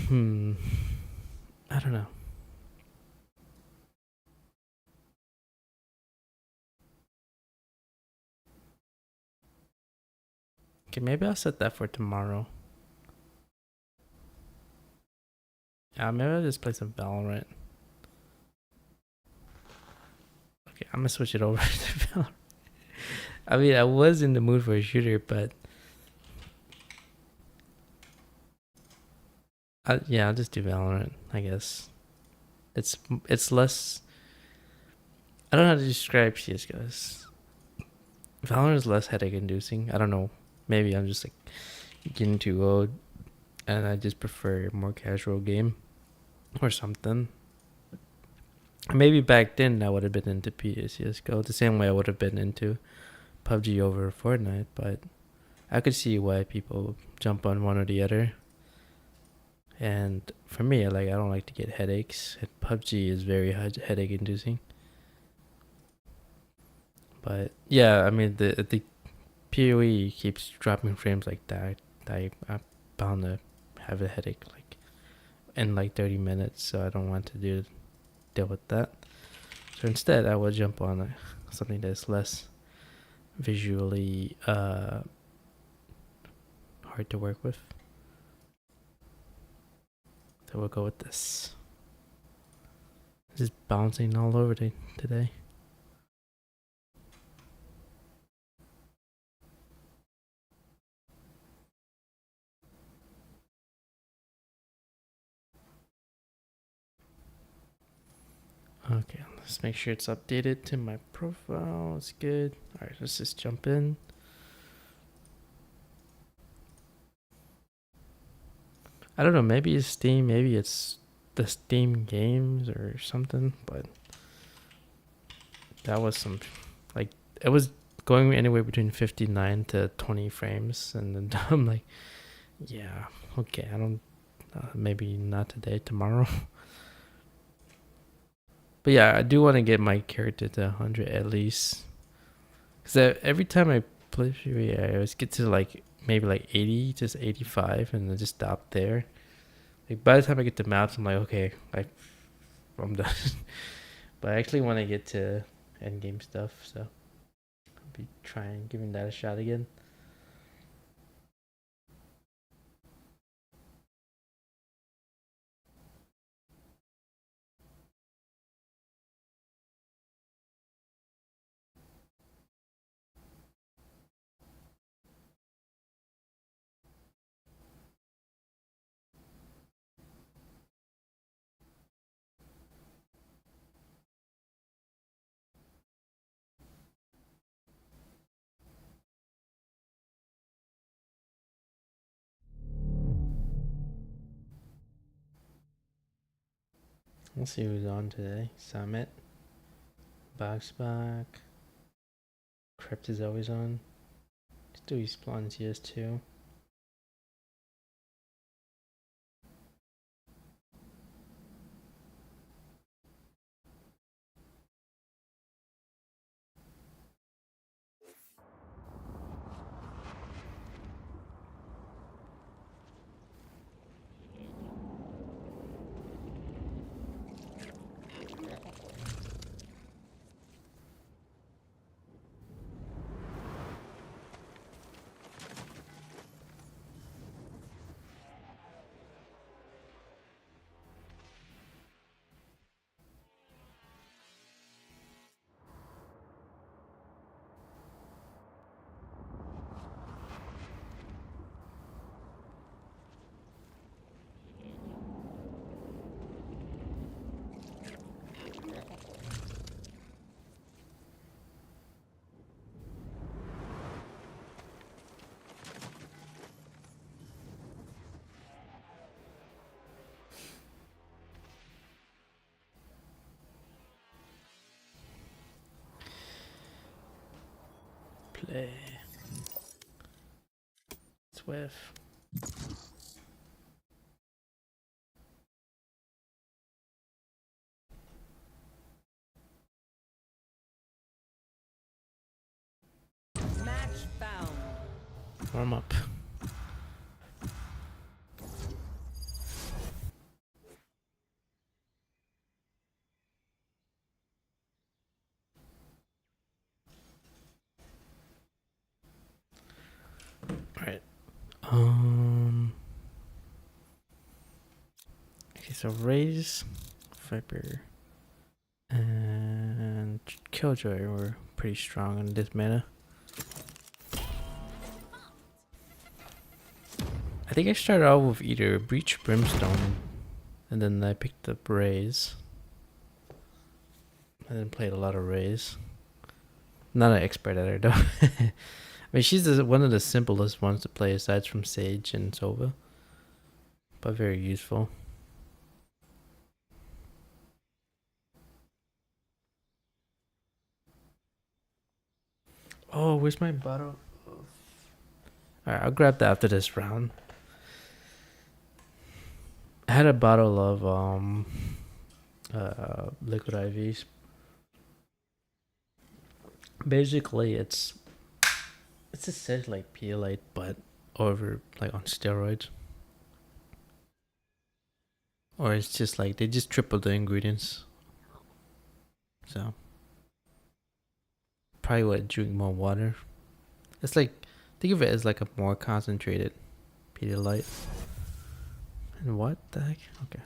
I don't know. Okay, maybe I'll set that for tomorrow. Maybe I'll just play some Valorant. Okay, I'm gonna switch it over to Valorant. I mean, I was in the mood for a shooter, but yeah, I'll just do Valorant, I guess. It's less. I don't know how to describe CS:GO. Valorant is less headache inducing. I don't know. Maybe I'm just like getting too old, and I just prefer a more casual game or something. Maybe back then I would have been into CS:GO the same way I would have been into PUBG over Fortnite, but I could see why people jump on one or the other. And for me, I don't like to get headaches. And PUBG is very headache inducing. But yeah, I mean the PoE keeps dropping frames like that. I'm bound to have a headache in 30 minutes, so I don't want to deal with that. So instead, I will jump on something that's less visually hard to work with. So we'll go with this. Just bouncing all over today. Okay, let's make sure it's updated to my profile. It's good. All right, let's just jump in. I don't know, maybe it's Steam, maybe it's the Steam games or something, but that was some, like, it was going anywhere between 59 to 20 frames, and then I'm like, yeah, okay, I don't, maybe not today, tomorrow. But yeah, I do want to get my character to 100 at least, because every time I play, I always get to like maybe like 80, just 85, and then just stop there. Like by the time I get to maps, I'm like, okay, I'm done. But I actually want to get to end game stuff, so I'll be giving that a shot again. Let's see who's on today. Summit, Boxback, Crypt is always on. Stewie Splons is too. Play. Swift. Match found. Warm up. Alright. Okay, so Raze, Viper, and Killjoy were pretty strong in this meta. I think I started out with either Breach Brimstone, and then I picked up Raze. I didn't play a lot of Raze. Not an expert at her though. I mean, she's one of the simplest ones to play aside from Sage and Sova, but very useful. Oh, where's my bottle? Alright, I'll grab that after this round. I had a bottle of liquid IVs. Basically, it's essentially like Pedialyte, but over like on steroids. Or it's just like they just triple the ingredients. So probably would drink more water. It's like, think of it as like a more concentrated Pedialyte. And what the heck? Okay.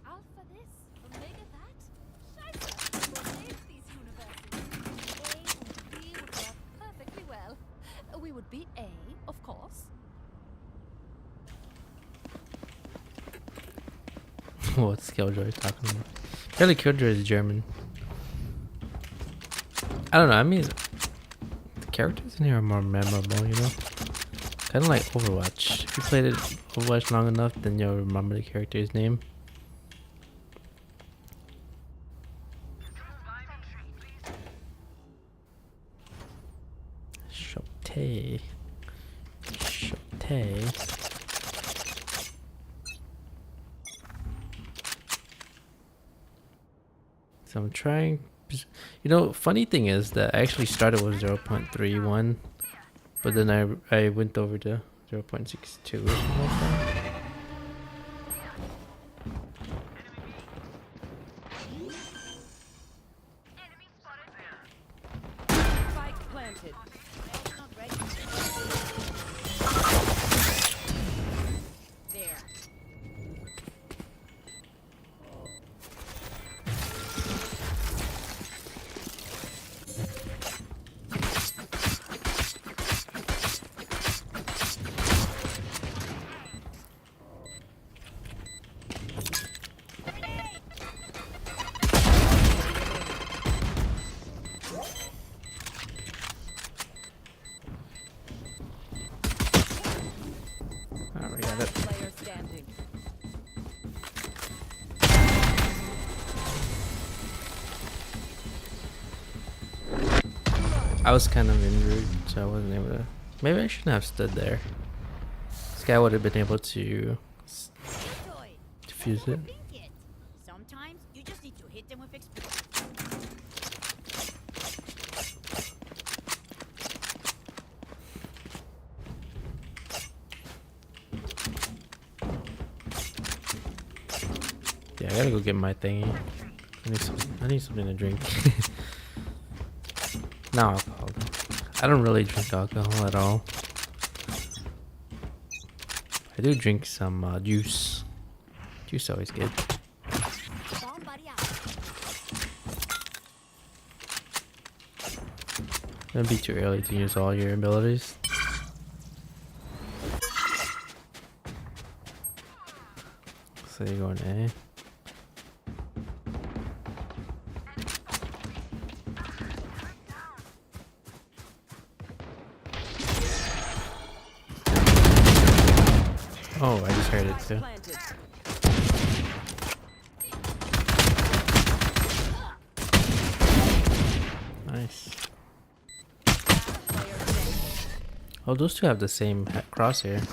Alpha this, Omega that. Scheiße, who names these universes? A and B would work perfectly well. We would be A, of course. What's Killjoy talking about? Apparently Killjoy is German. I don't know, I mean, the characters in here are more memorable, you know? Kind of like Overwatch. If you played it Overwatch long enough, then you'll remember the character's name. Shote. Shote. So I'm trying, you know, funny thing is that I actually started with 0.31, but then I went over to 0.62 or something like that. Spike planted. Not ready. There. Oh, we got it. Player standing. I was kind of injured, so I wasn't able to. Maybe I shouldn't have stood there. This guy would have been able to defuse it. Sometimes you just need to hit them with explosives. Yeah, I gotta go get my thingy. I need something to drink. No alcohol. I don't really drink alcohol at all. I do drink some juice. Juice always good. Bomb buddy out. It'd be too early to use all your abilities. So you're going A. Oh, I just heard it too. Planted. Nice. Player standing. Oh, those two have the same crosshair.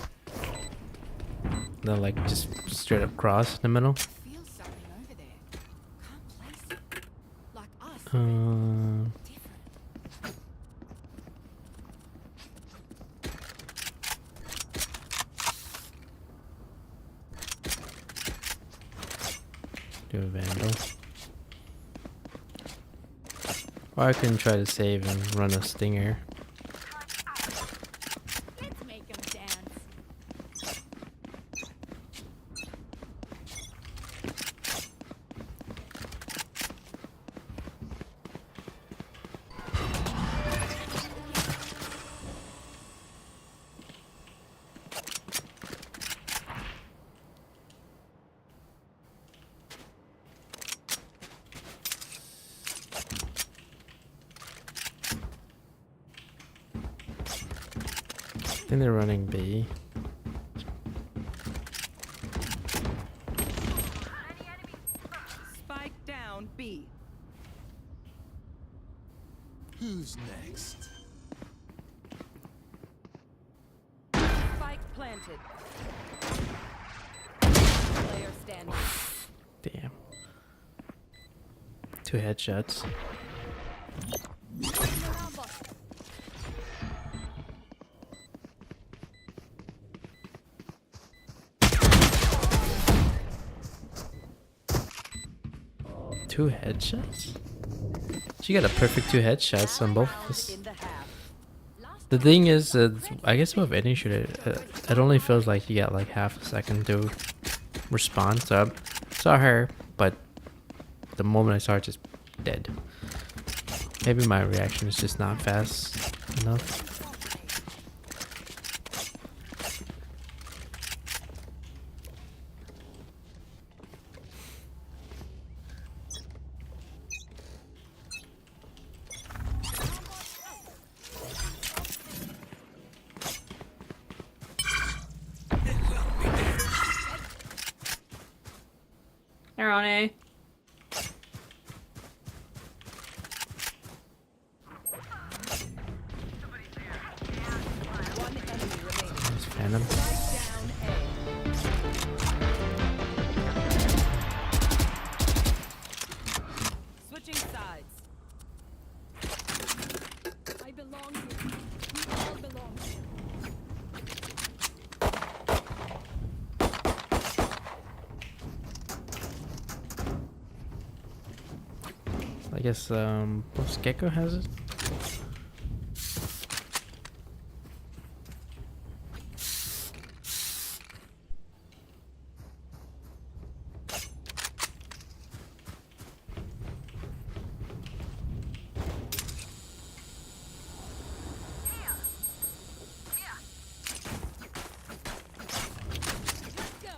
They're like just straight up cross in the middle. Feel something over there. Can't place it. Like us. Uh, Different. do a vandal. Or I can try to save and run a stinger. Let's make them dance. I think they're running B. Spike down B. Who's next? Spike planted. Player standing. Damn. 2 headshots. Around, boss. 2 headshots? She got a perfect 2 headshots on both of us. In the half. The thing is, I guess with any shooter, it only feels like you get like half a second to respond. So I saw her, but the moment I saw her, just dead. Maybe my reaction is just not fast enough. They're on A. One enemy remaining. There's Phantom. Down A. Switching sides. I belong here. We all belong here. I guess both Gecko has it. Let's go.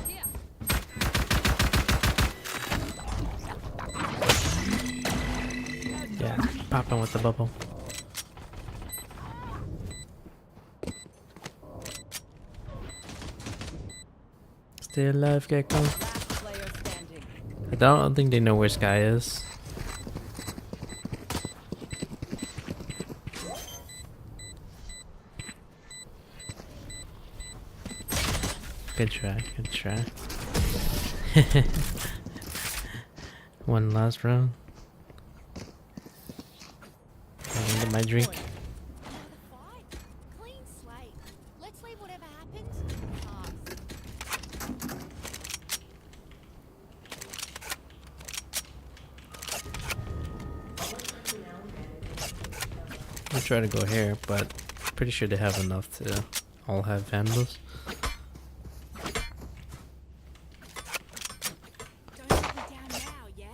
Here. Yeah, popping with the bubble. Stay alive, Gecko. Last player standing. I don't think they know where Sky is. Good try, good try. One last round. I can get my drink. Another fight? Clean slate. Let's leave whatever happens past. I'll try to go here, but pretty sure they have enough to all have Vandals. Don't let me down now, yeah?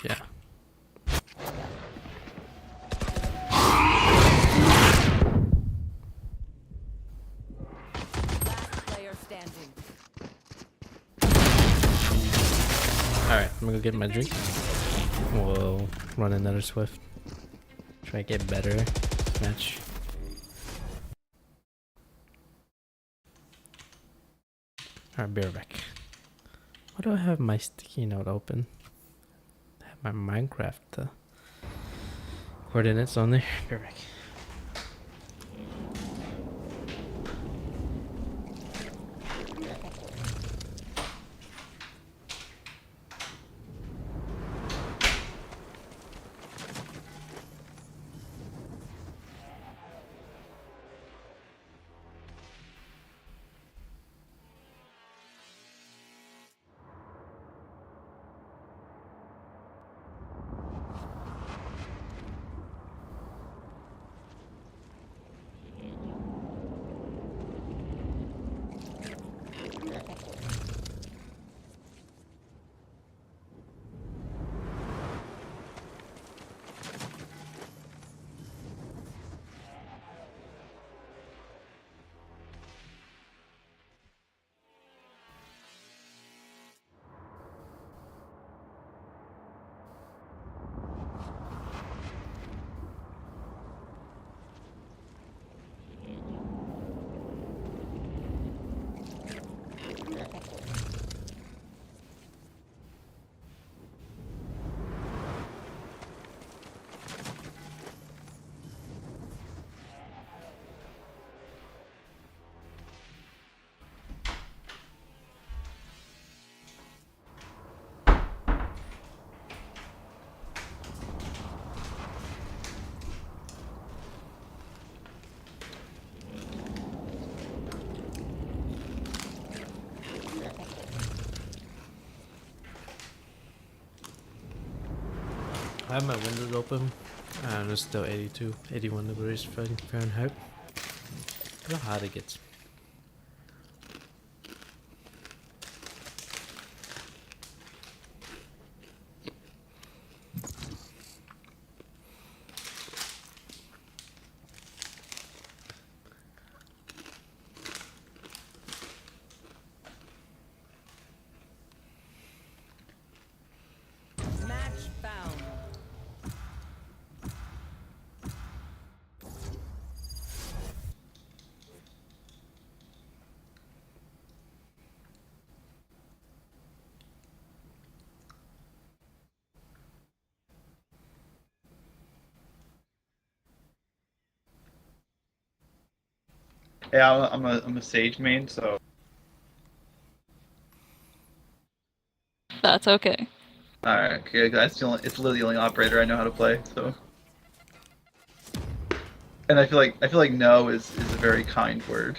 Yeah. Last player standing. Alright, I'm gonna go get my drink. We'll run another Swift. Try to get better match. Alright, be right back. Why do I have my sticky note open? I have my Minecraft coordinates on there. Be right back. I have my windows open and it's still 82, 81 degrees Fahrenheit. Look how hot it gets. Match found. Yeah, I'm a Sage main, so That's okay. alright, okay, that's the only, it's literally the only operator I know how to play, so. And I feel like no is a very kind word.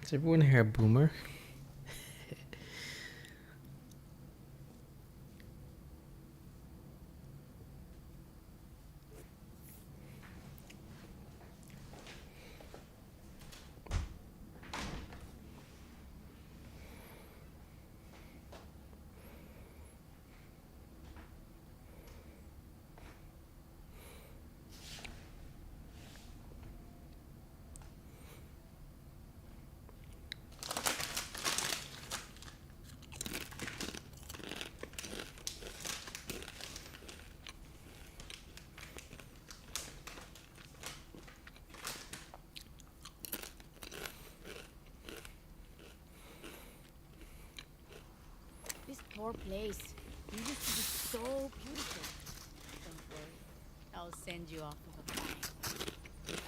Is everyone here a boomer? This poor place. It used to be so beautiful. Don't worry. I'll send you off with a bang.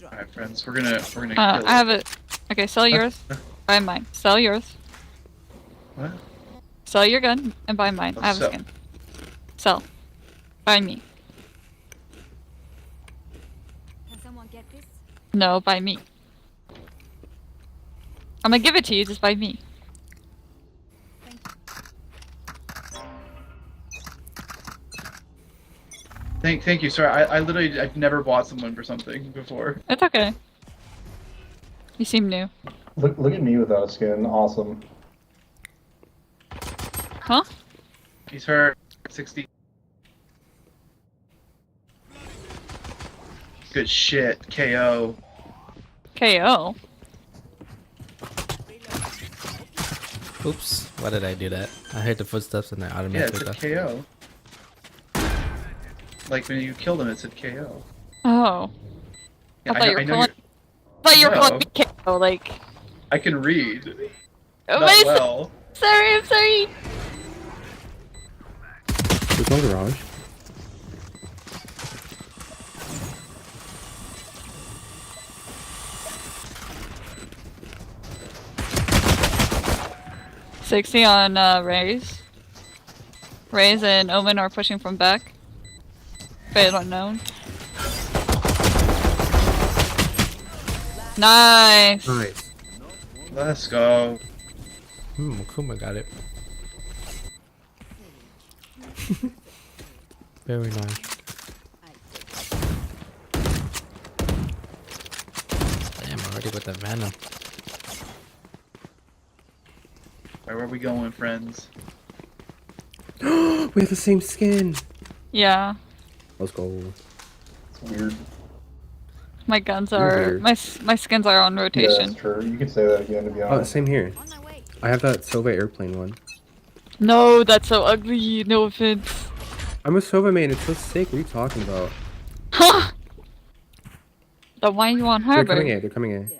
Alright, friends, we're gonna kill I it. have it. Okay, sell yours. Buy mine. Sell yours. What? Sell your gun and buy mine. I have a Sell. skin. Sell. Buy me. Can someone get this? No, buy me. I'm gonna give it to you, just buy me. Thank you, sir. I've never bought someone for something before. It's okay. You seem new. Look at me without a skin. Awesome. Huh? He's hurt. 60. Good shit. KO. KO. Oops, why did I do that? I heard the footsteps and I Yeah, it automatically said left. KO. Like when you killed him, it said KO. Oh. Yeah, I thought you were know calling. I thought you were No. calling me KO, like. I can read. Oh, Not my well. Sorry, I'm sorry. There's no garage. '60 on Raze. Raze and Omen are pushing from back. Fade unknown. Nice. Nice. Let's go. Kuma got it. Very nice. Damn, already with the venom. Where are we going, friends? We have the same skin. Yeah. Let's go. It's weird. My guns You're are weird. my skins are on Yeah, rotation. that's true. You could say that again to be Oh, honest. same here. On my way. I have that Sova airplane one. No, that's so ugly. No offense. I'm a Sova main. It's so sick. What are you talking about? Huh? Then why are you on They're harbor? coming in. They're coming in.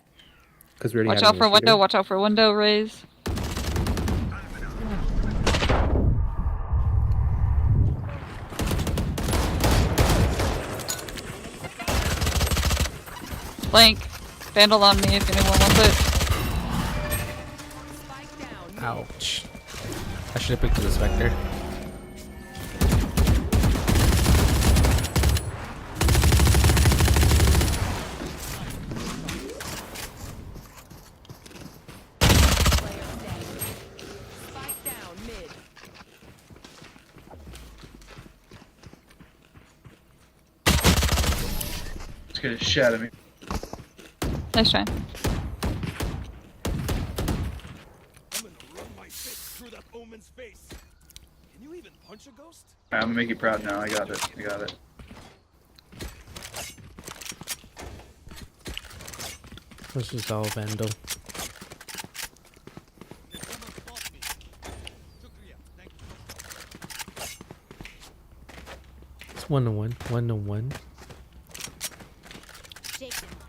Because we already Watch had out an for window. shooter. Watch out for window. Raise. Flank. Vandal on me if anyone wants it. Spike down. Ouch. I should have picked the Spectre. Player standing. Spike down mid. Let's get a shot at me. Nice try. I'm gonna run my fist through that omen's face. Can you even punch a ghost? Alright, I'm gonna make you proud now. I got it. I got it. This is all Vandal. It's 1-1. 1-1. Shake them up.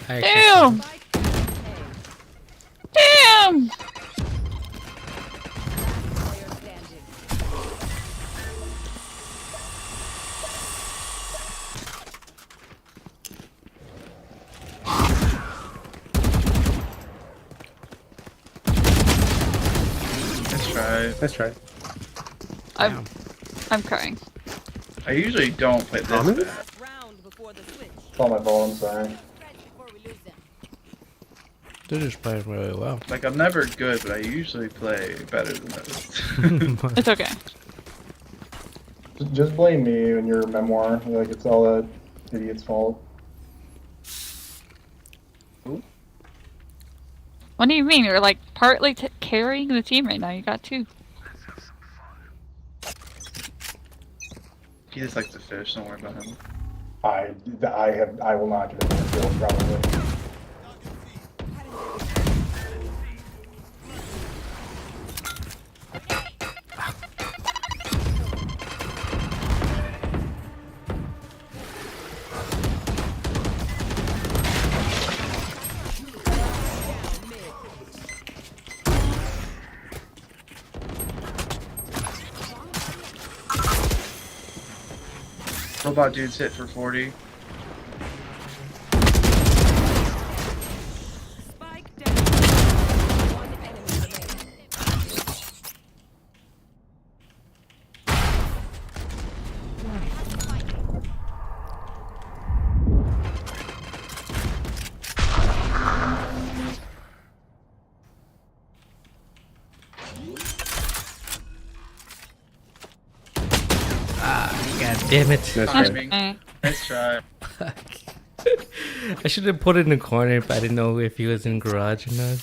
I actually Damn! Spike down A. Damn! Player standing. Let's try. Let's try. I'm crying. I usually don't play this Thomas? bad. Last round before the switch. It's all my fault, I'm sorry. Friends before we lose them. They're just playing really well. Like, I'm never good, but I usually play better than this. It's okay. Just blame me in your memoir. Like, it's all that idiot's fault. What do you mean? You're like partly carrying the team right now. You got 2. He just likes to fish, don't worry about him. I will not get a kill, probably. Down mid. Robot dude's hit for 40. Spike down. One enemy remaining. God damn it. Nice try. Timing. Nice try. I should have put it in the corner if I didn't know if he was in garage or not.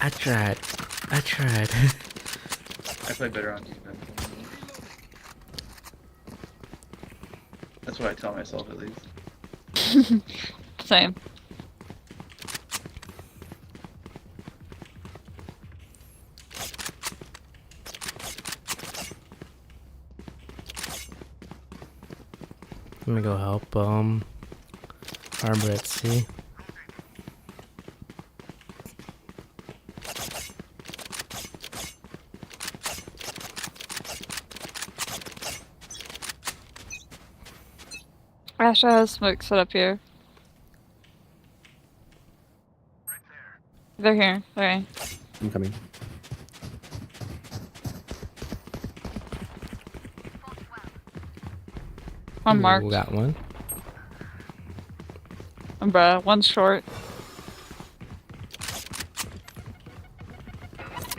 I tried. I tried. I play better on defense. That's what I tell myself, at least. Same. Let me go help Harbor at sea. Asha has smoke set up here. They're here. Okay. I'm coming. One marked. Ooh, got one. Bruh, one's short.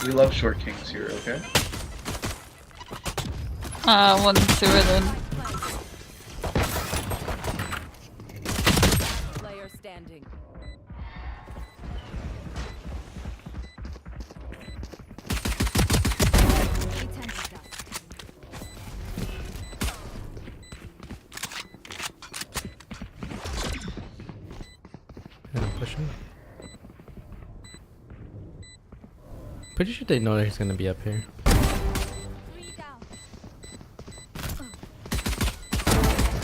We love short kings here, okay? One's sewer then. Player standing. And I'm pushing. Pretty sure they know that he's gonna be up here. Three down.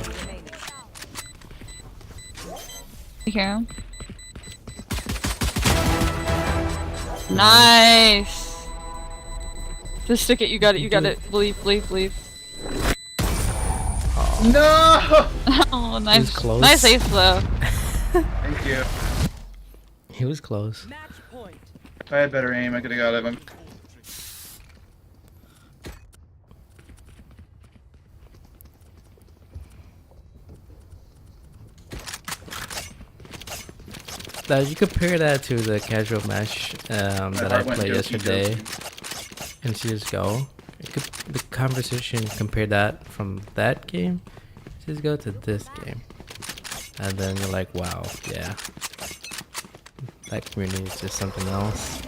Remaining. You hear him? Nice. Just stick it. You got it. You got it. Leave. No! Oh, nice. close. Nice ace though. Thank you. He was close. Match point. If I had better aim, I could have got it. Now you compare that to the casual match that I played yesterday in CSGO. The conversation compare that from that game, CSGO, to this game, and then you're like, wow, yeah, that community is just something else.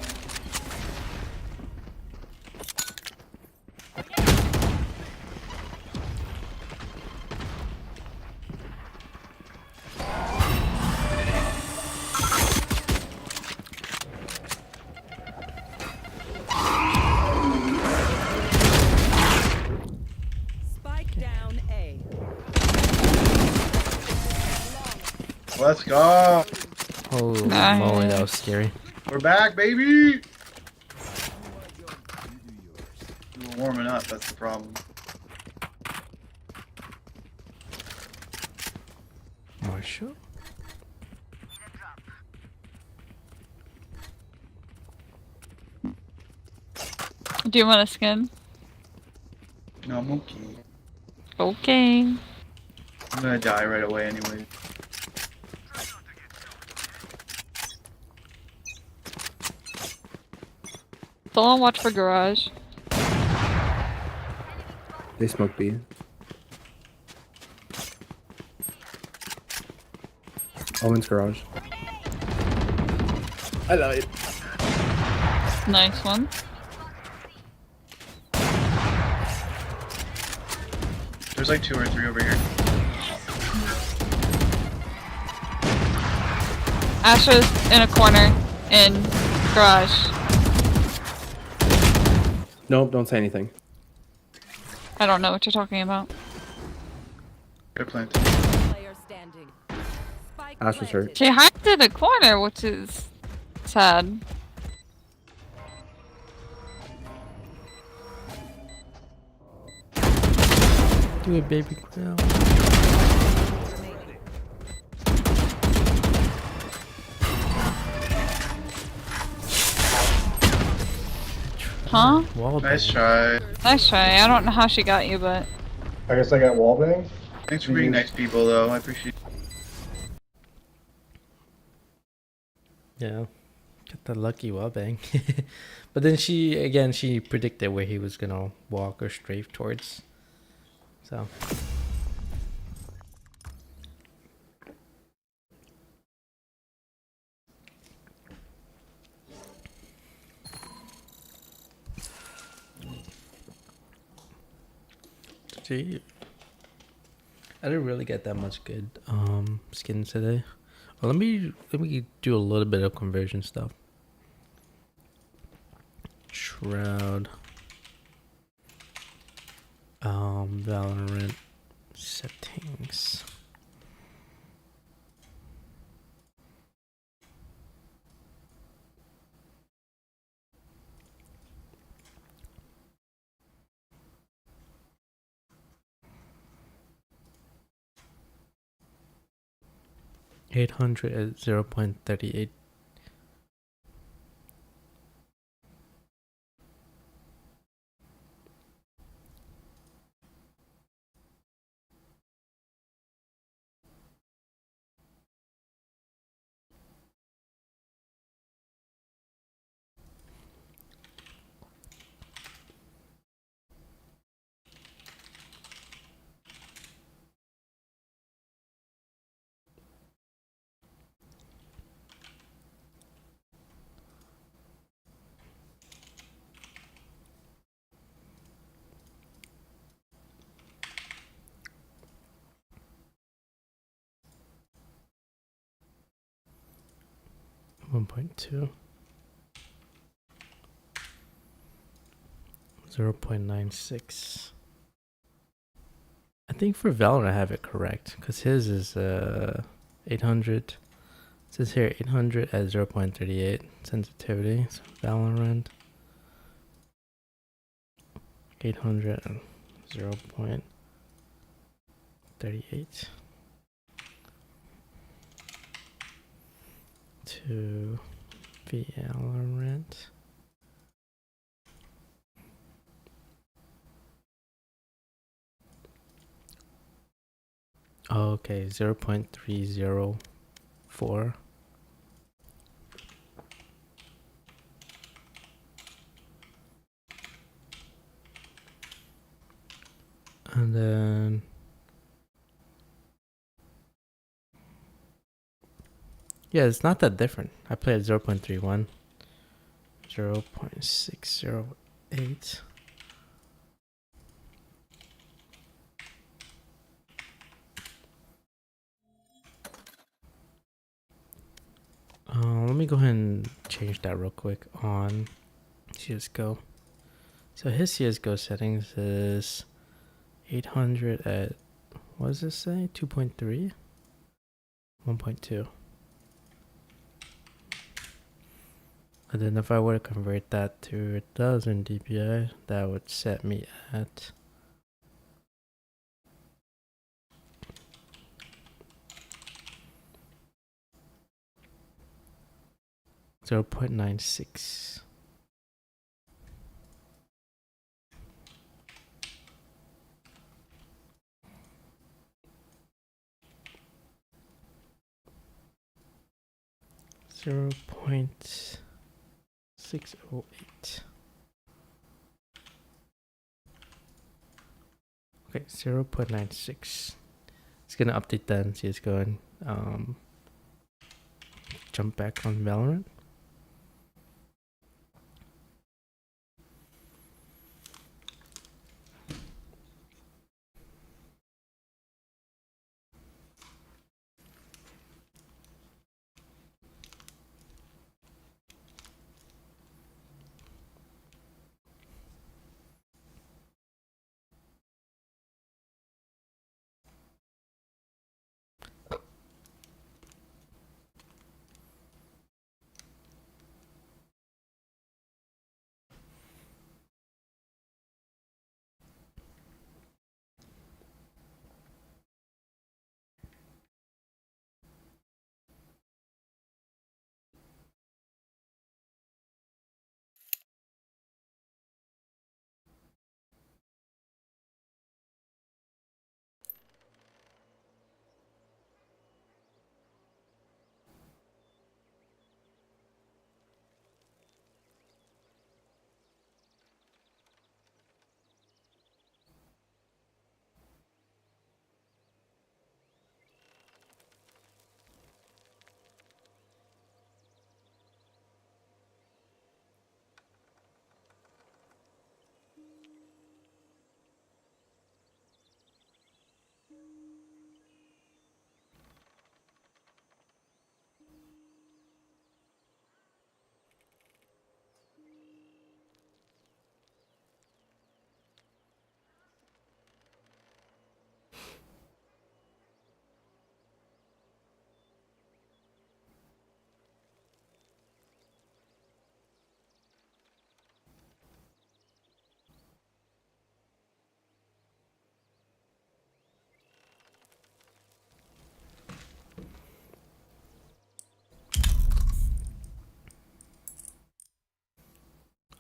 Spike down A. Let's go. Holy Nice. moly, that was scary. We're back, baby. We're warming up. That's the problem. Marshall? Do you want a skin? No, I'm okay. Okay. I'm gonna die right away anyway. Someone watch for garage. They smoke B. Omen's garage. I love it. Nice one. There's like 2 or 3 over here. Astra's in a corner in garage. Nope, don't say anything. I don't know what you're talking about. They're planted. Player standing. Spike Ash was hurt. planted. She hiked in the corner, which is sad. Do it, baby. No. Huh? Wall Nice bang. try. Nice try. I don't know how she got you, but I guess I got wallbang. Thanks for being nice people, though. I appreciate it. Yeah. Got the lucky wall bang. But then she predicted where he was gonna walk or strafe towards. So. Gee. I didn't really get that much good skins today. Well, let me do a little bit of conversion stuff. Shroud. Valorant settings. $800 at 0.38. One point two. 0.96. I think for Valorant I have it correct because his is 800 says here 800 at 0.38 sensitivity. So Valorant 800 and 0.38 to Valorant. Oh, okay, 0.304. And then yeah, it's not that different. I play at 0.31, 0.608. Let me go ahead and change that real quick on CSGO. So his CSGO settings is 800 at, what does this say? 2.3? 1.2. And then if I were to convert that to 1000 DPI, that would set me at 0.96. Zero point 608. Okay, 0.96. It's gonna update that and see it's going. Jump back on Valorant.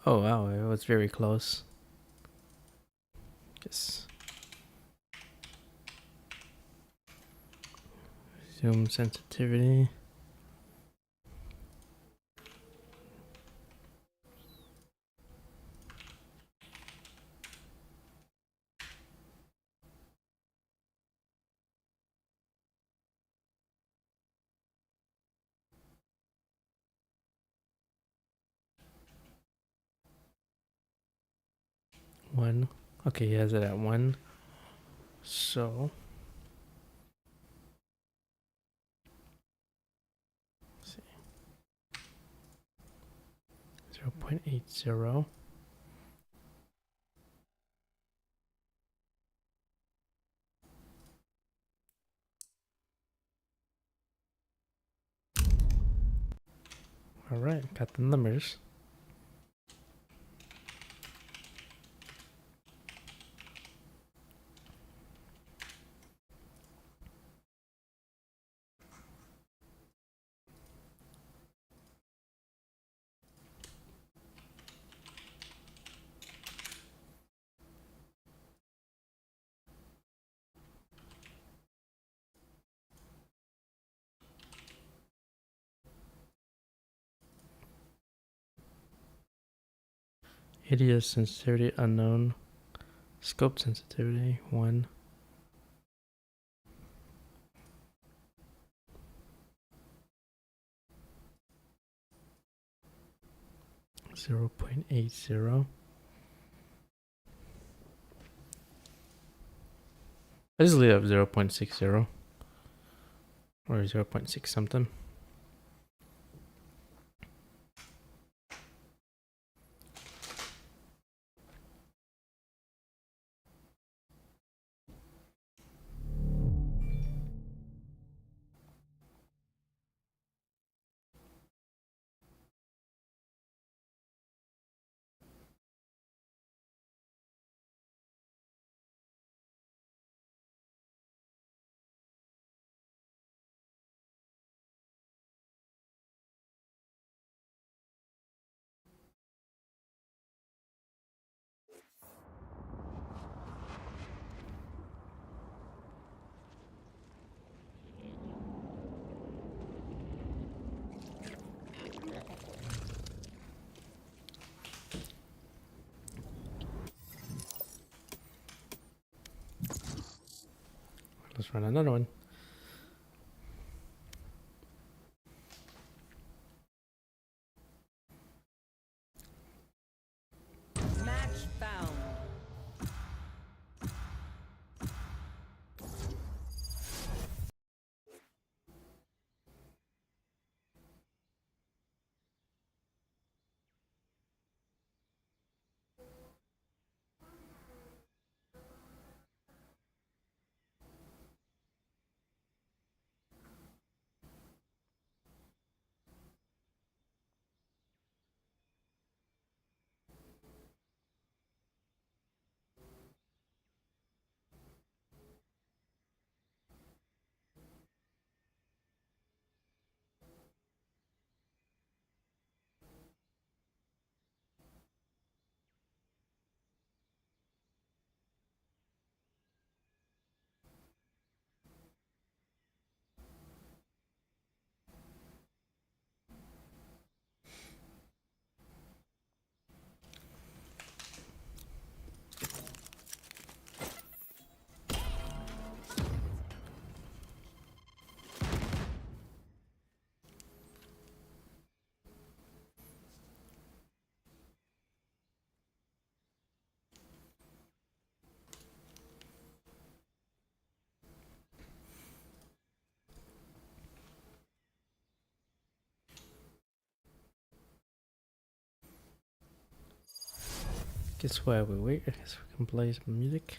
Oh wow, it was very close. Just zoom sensitivity. One. Okay, he has it at 1. So let's see. 0.80. Alright, got the numbers. Hideous sensitivity unknown. Scope sensitivity 1. Zero 0.80. I just leave up 0.60 or 0.6 something. Let's run another one. Match found. Guess while we wait, I guess we can play some music.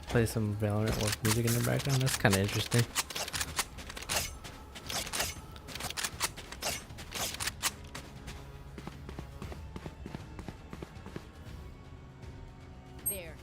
Play some Valorant with music in the background. That's kind of interesting. There.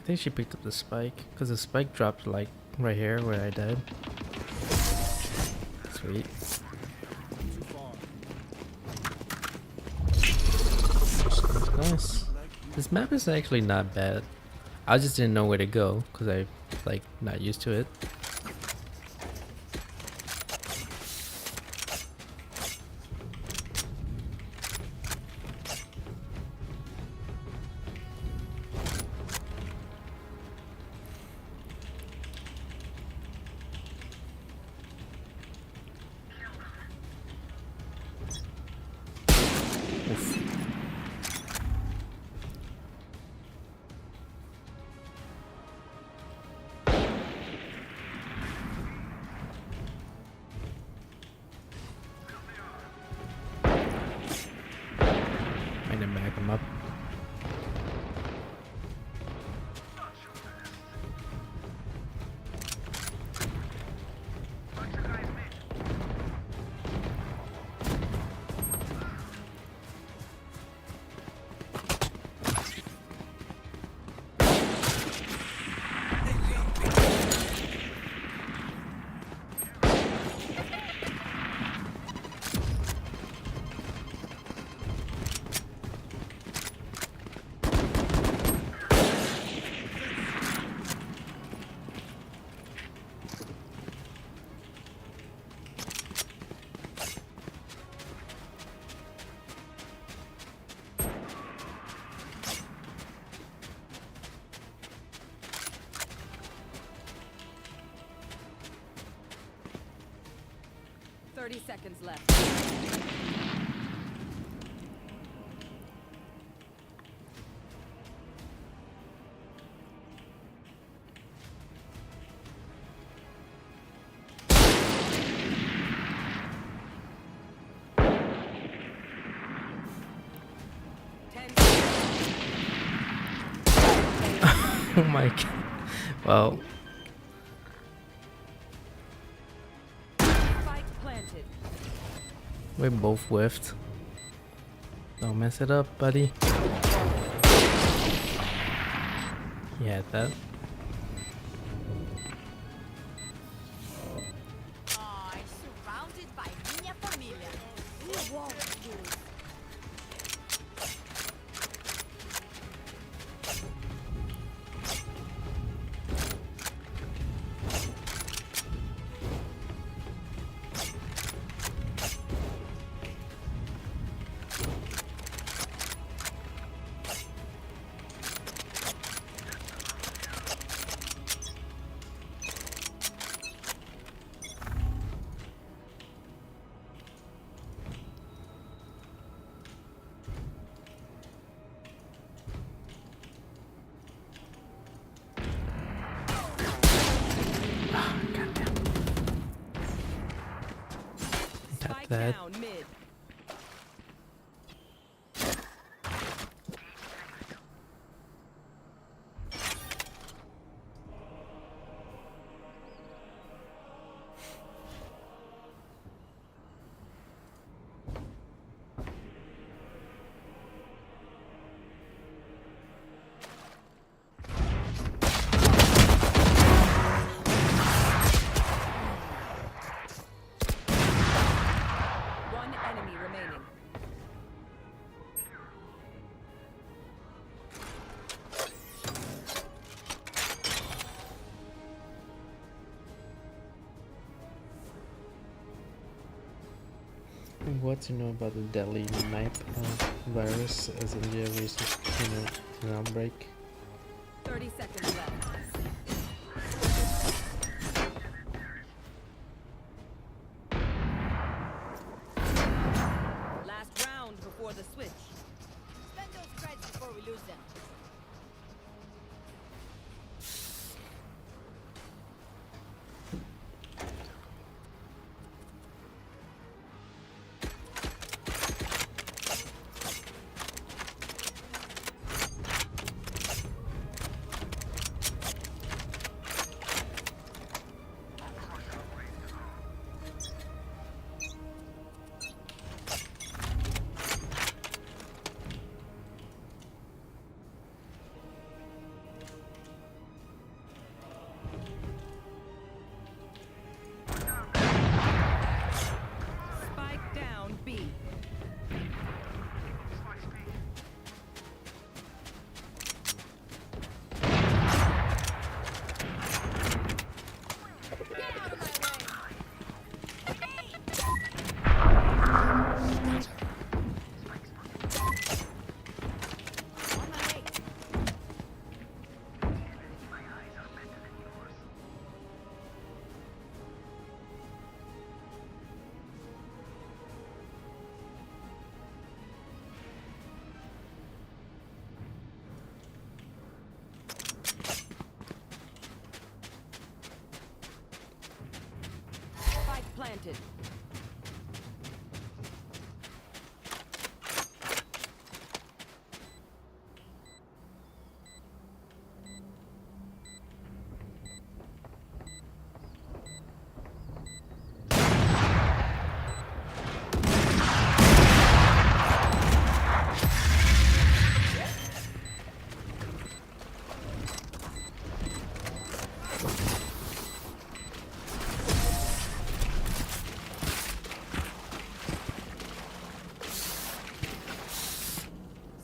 I think she picked up the spike because the spike dropped like right here where I died. Sweet. Nice. This map is actually not bad. I just didn't know where to go because I like not used to it. Oof. I didn't back him up. Seconds left. Oh my god. Well, Spike planted. we both whiffed. Don't mess it up, buddy. You had that. Oh, I'm surrounded by minha família. We won't lose. Got that. Down mid. One enemy remaining. What to know about the deadly knife virus as India faces an outbreak? 30 seconds left. Last round before the switch. Spend those credits before we lose them. planted.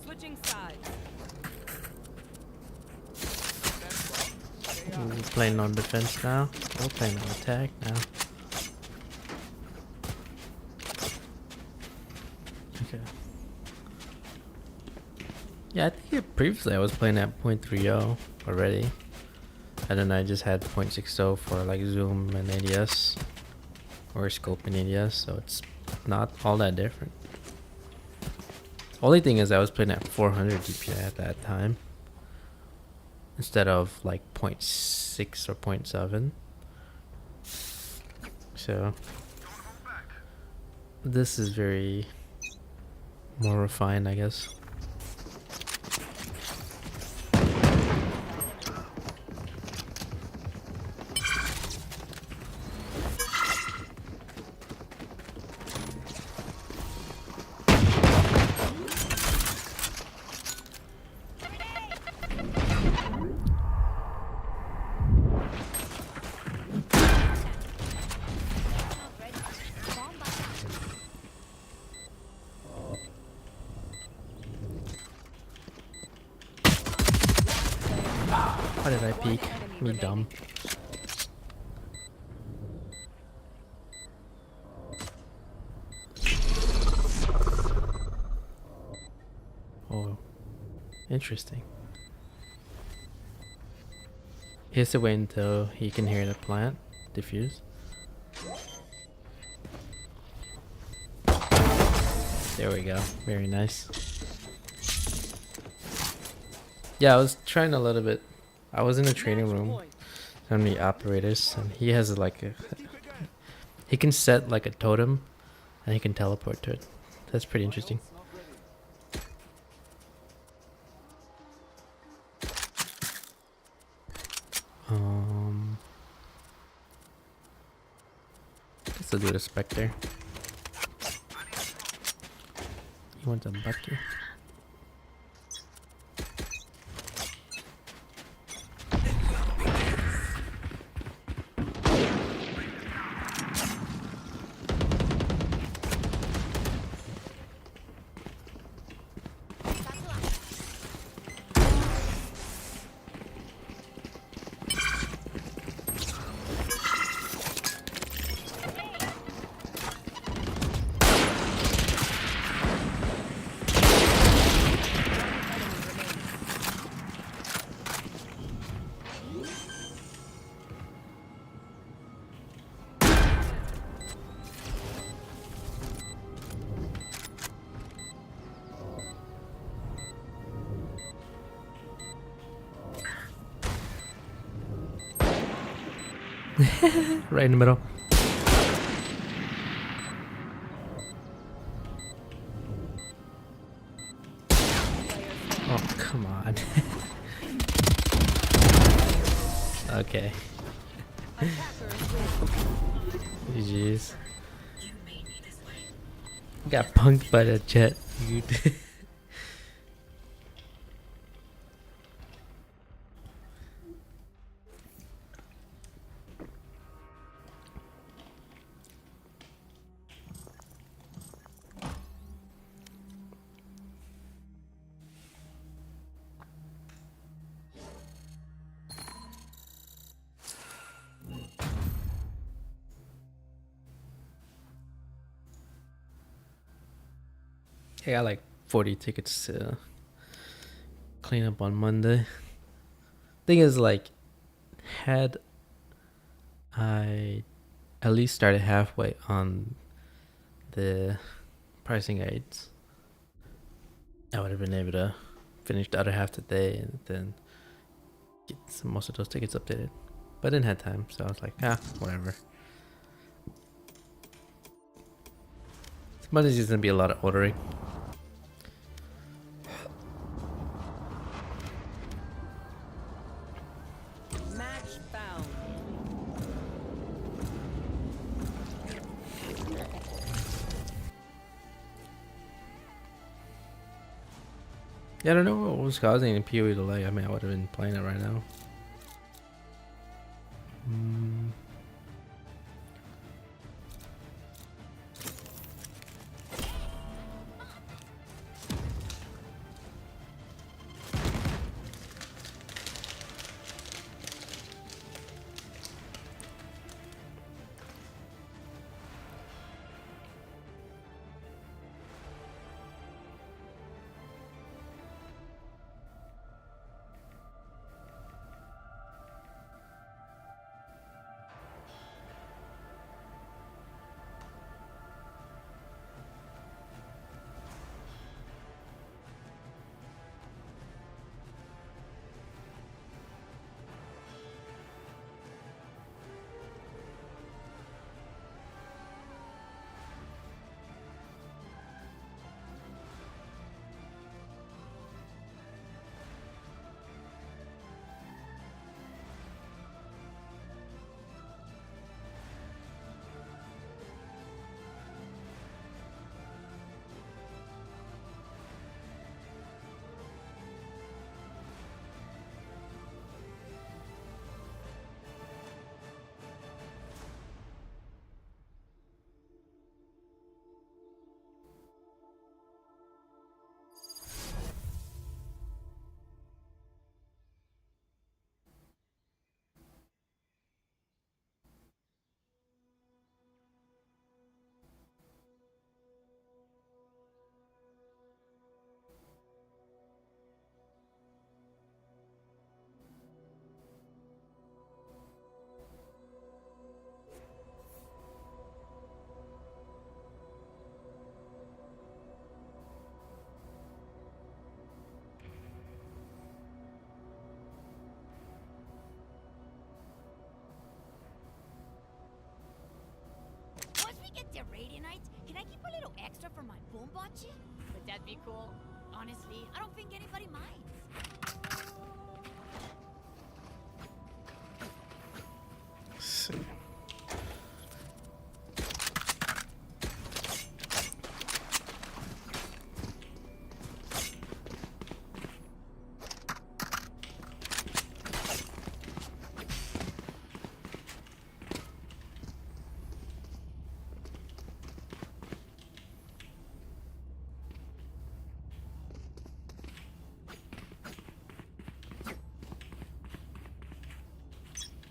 Switching sides. We're playing on defense now. We're playing on attack now. Okay. Yeah, I think previously I was playing at 0.30 already. And then I just had 0.60 for like zoom and ADS. Or scope and ADS, so it's not all that different. Only thing is I was playing at 400 DPI at that time. Instead of like 0.6 or 0.7. So this is very more refined, I guess. Why did I peek? Me dumb. Oh, interesting. He has to wait until he can hear the plant diffuse. There we go. Very nice. Yeah, I was trying a little bit. I was in the training room. How many operators? And he has like a. He can set like a totem, and he can teleport to it. That's pretty interesting. Guess I'll do the Spectre. He wants a bucket. Right in the middle. Oh, come on. Okay. GG's. Got punked by the jet, dude. I got like 40 tickets to clean up on Monday. Thing is, like, had I at least started halfway on the pricing aids, I would have been able to finish the other half today and then get most of those tickets updated. But I didn't have time, so I was like, whatever. But there's gonna be a lot of ordering. Match found. Yeah, I don't know what was causing the PoE to lag. I mean, I would have been playing it right now. Once we get the Radianite, can I keep a little extra for my boombachi? Would that be cool? Honestly, I don't think anybody minds. Let's see.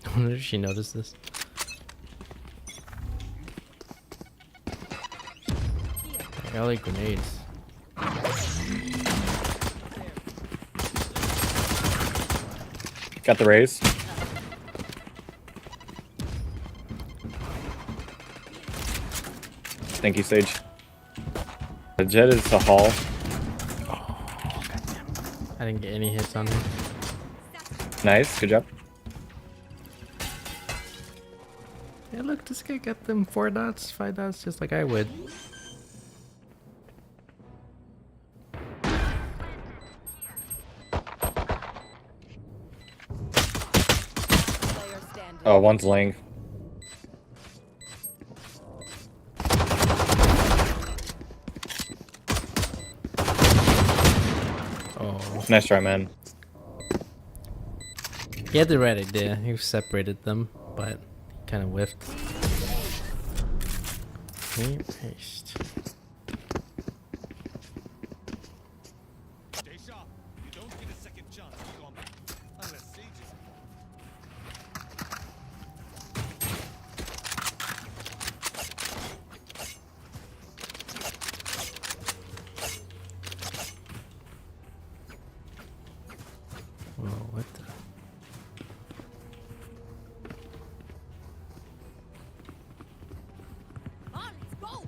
I wonder if she noticed this. I got like grenades. Got the raise. Thank you, Sage. The jet is the hall. I didn't get any hits on her. Nice, good job. Yeah, look, this guy got them 4 dots, 5 dots, just like I would. Player standing. Oh, one's laying. Oh, Nice try, man. he had the right idea. He separated them, but kind of whiffed. Okay, paste. Stay sharp. You don't get a second chance in combat. Unless Sage is Whoa, what the? Come on, let's go!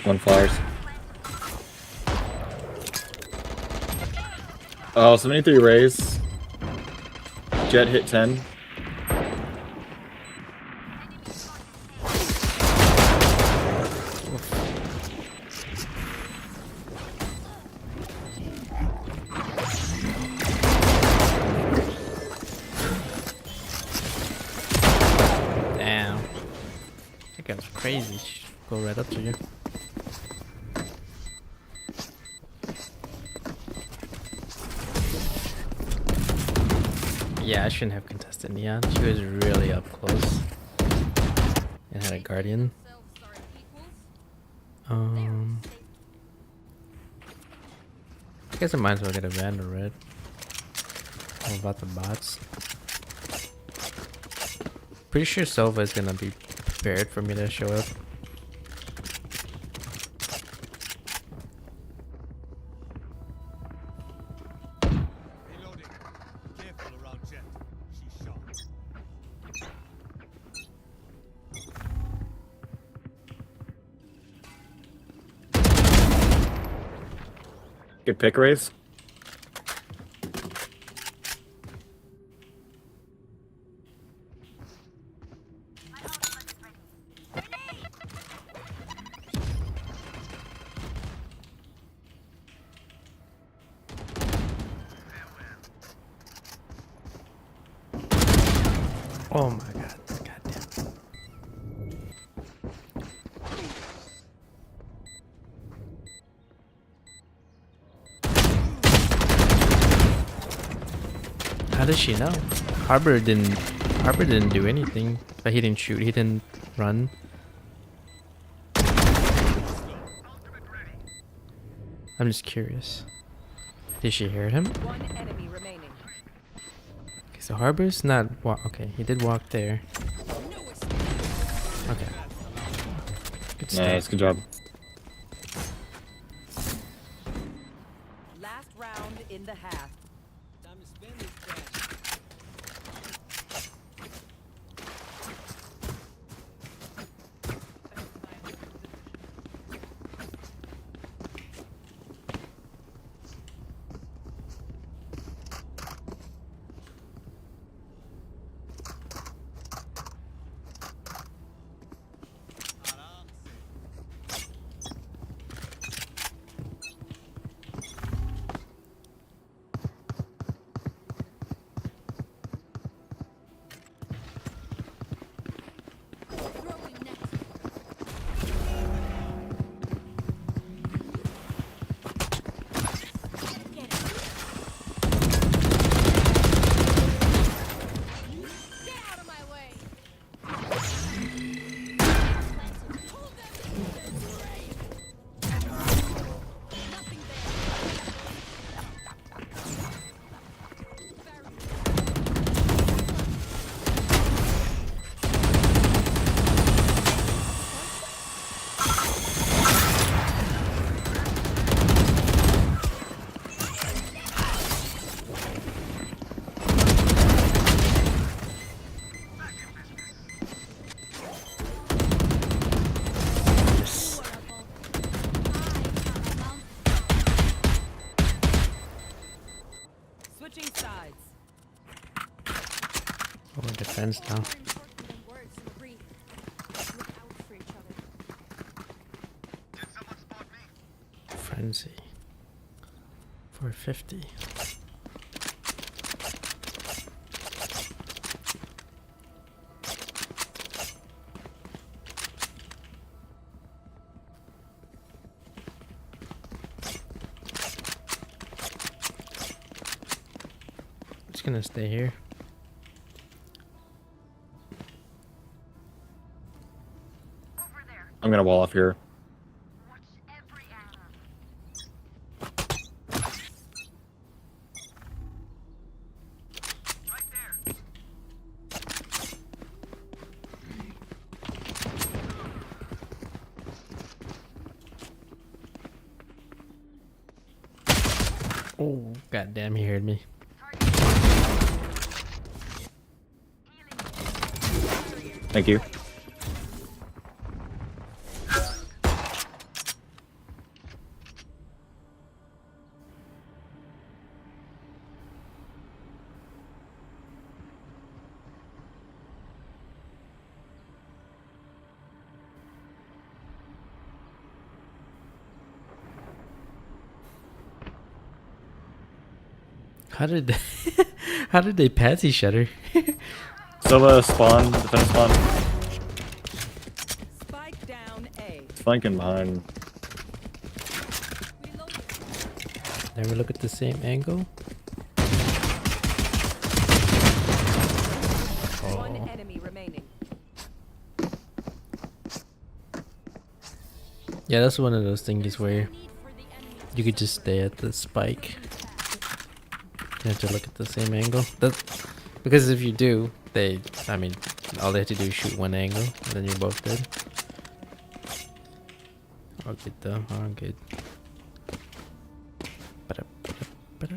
One flowers. Oh, 73 rays. Jet hit 10. Damn. That guy was crazy. Go right up to you. Yeah, I shouldn't have contested Neon. She was really up close. And had a guardian. I guess I might as well get a Vandal Red. What about the bots? Pretty sure Sova is gonna be prepared for me to show up. Reloading. Careful around Jet. She's shot. Good pick raise. Oh my god. Goddamn. How does she know? Harbor didn't do anything. But he didn't shoot, he didn't run. I'm just curious. Did she hear him? One enemy remaining. Okay, so Harbor's not okay, he did walk there. Okay. Good stuff. Nice, good job. Last round in the half. Time to spend this cash. Switching sides. Oh, defense now. Frenzy. 450. Just gonna stay here. I'm gonna wall off here. Oh, goddamn, he heard me. Thank you. How did how did they pass each other? Sova spawn, defense spawn. Spike down A. Flanking behind. Never look at the same angle. One enemy remaining. Yeah, that's one of those things where you could just stay at the spike. You have to look at the same angle. Because if you do, I mean, all they have to do is shoot one angle, and then you're both dead. All good though, all good. Ba-da-ba-da-ba-da.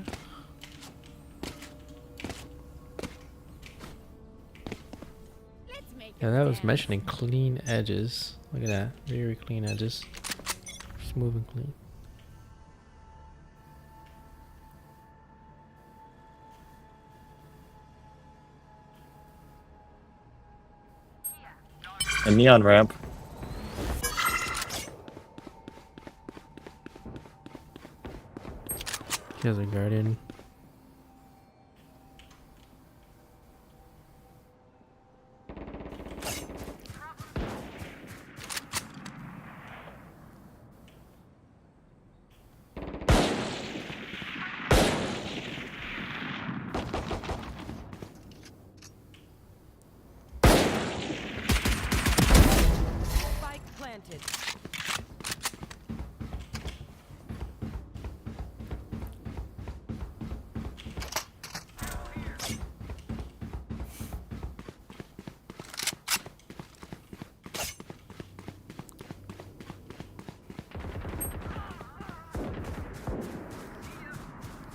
Yeah, that was mentioning clean edges. Look at that, very clean edges. Smooth and clean. A neon ramp. Here's a guardian. Spike planted.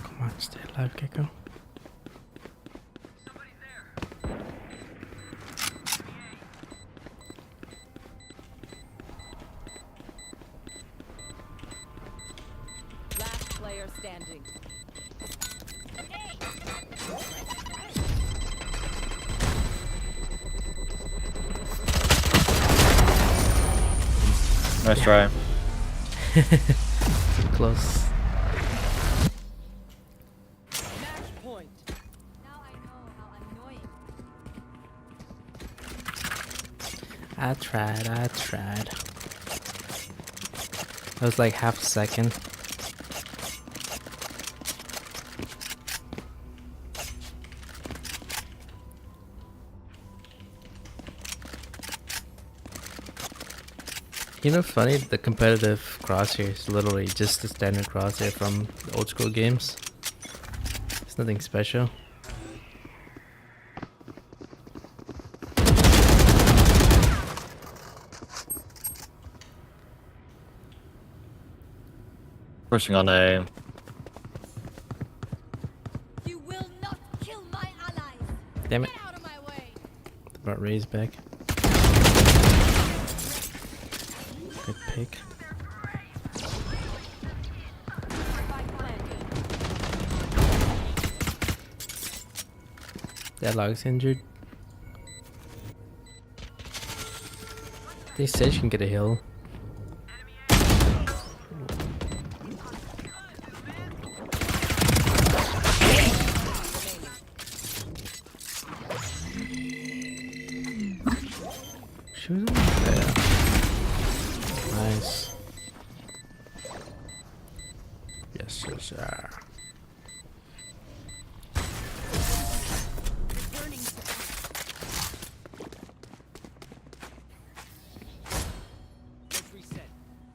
Come on, stay alive, Gecko. Last player standing. Nice try. Close. Match point. Now I know how annoying. I tried. That was like half a second. You know, funny, the competitive crosshair is literally just the standard crosshair from the old school games. It's nothing special. Pushing on A. You will not kill my allies. Damn it. Get out of my way. Brought Raze back. Good pick. Spike planted. Deadlock's injured. They said she can get a heal. She was almost there. Nice. Yes, yes, sir. Returning to Let's reset.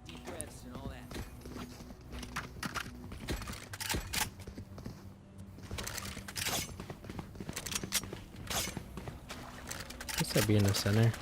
Deep breaths and all that. What's that be in the center?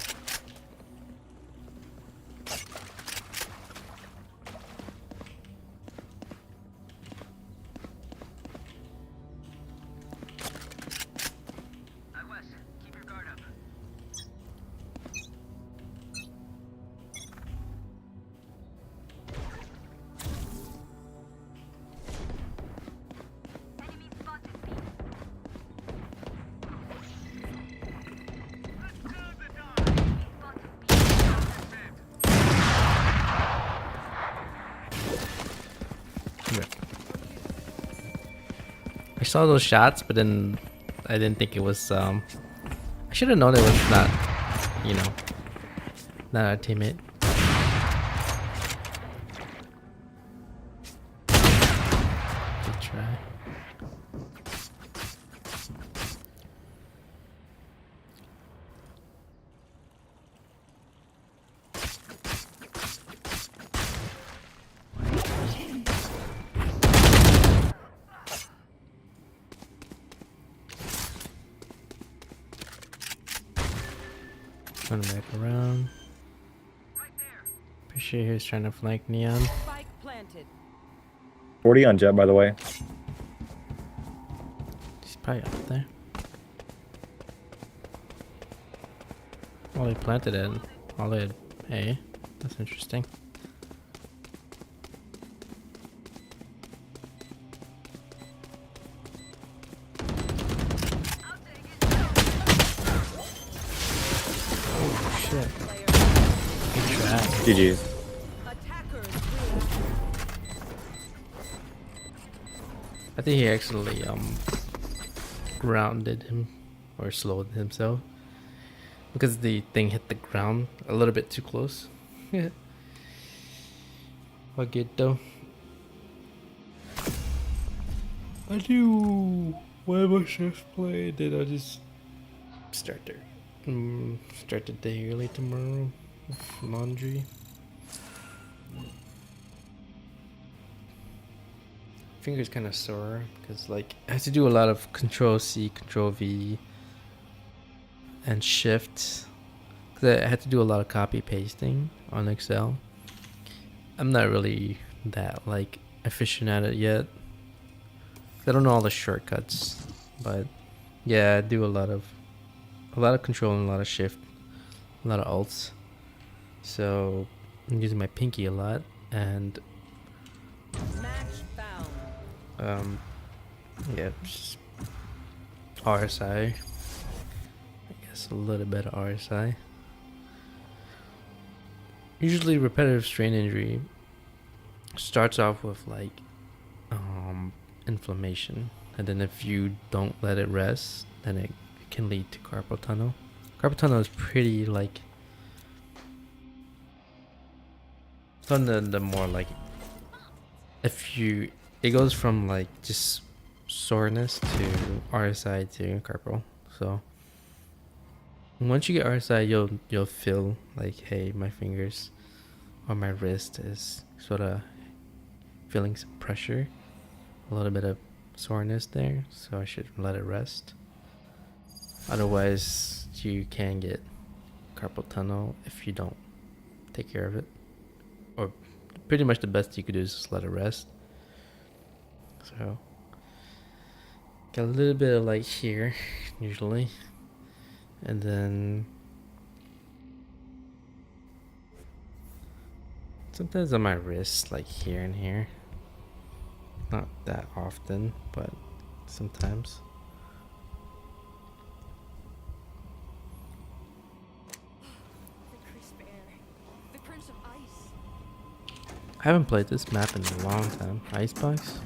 saw those shots, but then I didn't think it was. I should have known it was not, you know, not our teammate. Good try. Turn back around. Pretty sure he was trying to flank Neon. Spike planted. 40 on Jet, by the way. He's probably up there. Well, he planted it. All it. Hey, that's interesting. Oh shit! Good try. GG's. Attackers win. I think he actually grounded him or slowed himself because the thing hit the ground a little bit too close. Yeah. What good though? I do one more shift play, then I'll just start the day early tomorrow with laundry. Fingers kind of sore because like I have to do a lot of Control C, Control V, and Shift. Cause I had to do a lot of copy pasting on Excel. I'm not really that like efficient at it yet. I don't know all the shortcuts, but yeah, I do a lot of Control and a lot of Shift, a lot of Alts. So I'm using my pinky a lot and. Match found. Yeah, just RSI. I guess a little bit of RSI. Usually repetitive strain injury starts off with like inflammation, and then if you don't let it rest, then it can lead to carpal tunnel. Carpal tunnel is pretty like it's one of the more like it goes from like just soreness to RSI to carpal. So once you get RSI, you'll feel like, hey, my fingers or my wrist is sort of feeling some pressure, a little bit of soreness there. So I should let it rest. Otherwise, you can get carpal tunnel if you don't take care of it. Or pretty much the best you could do is just let it rest. So got a little bit of light here usually, and then sometimes on my wrist, like here and here. Not that often, but sometimes. The crisp air. The crunch of ice. I haven't played this map in a long time. Icebox?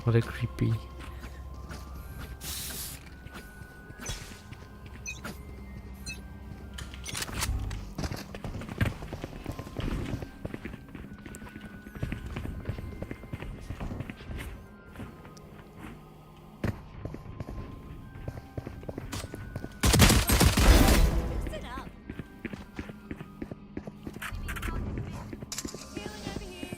What a creepy. Listen up. Healing over here.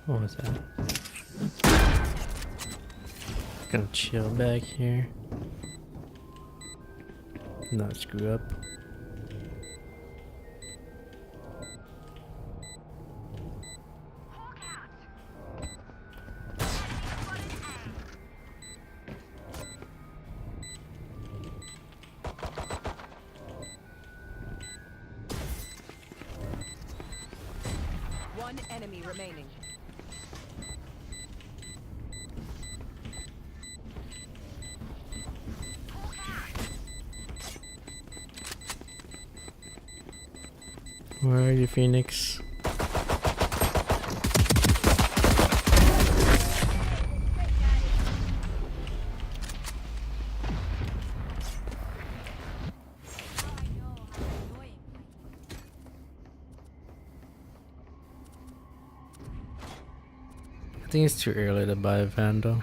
What was that? Gonna chill back here. Not screw up. One enemy remaining. Where are you, Phoenix? I think it's too early to buy a Vandal.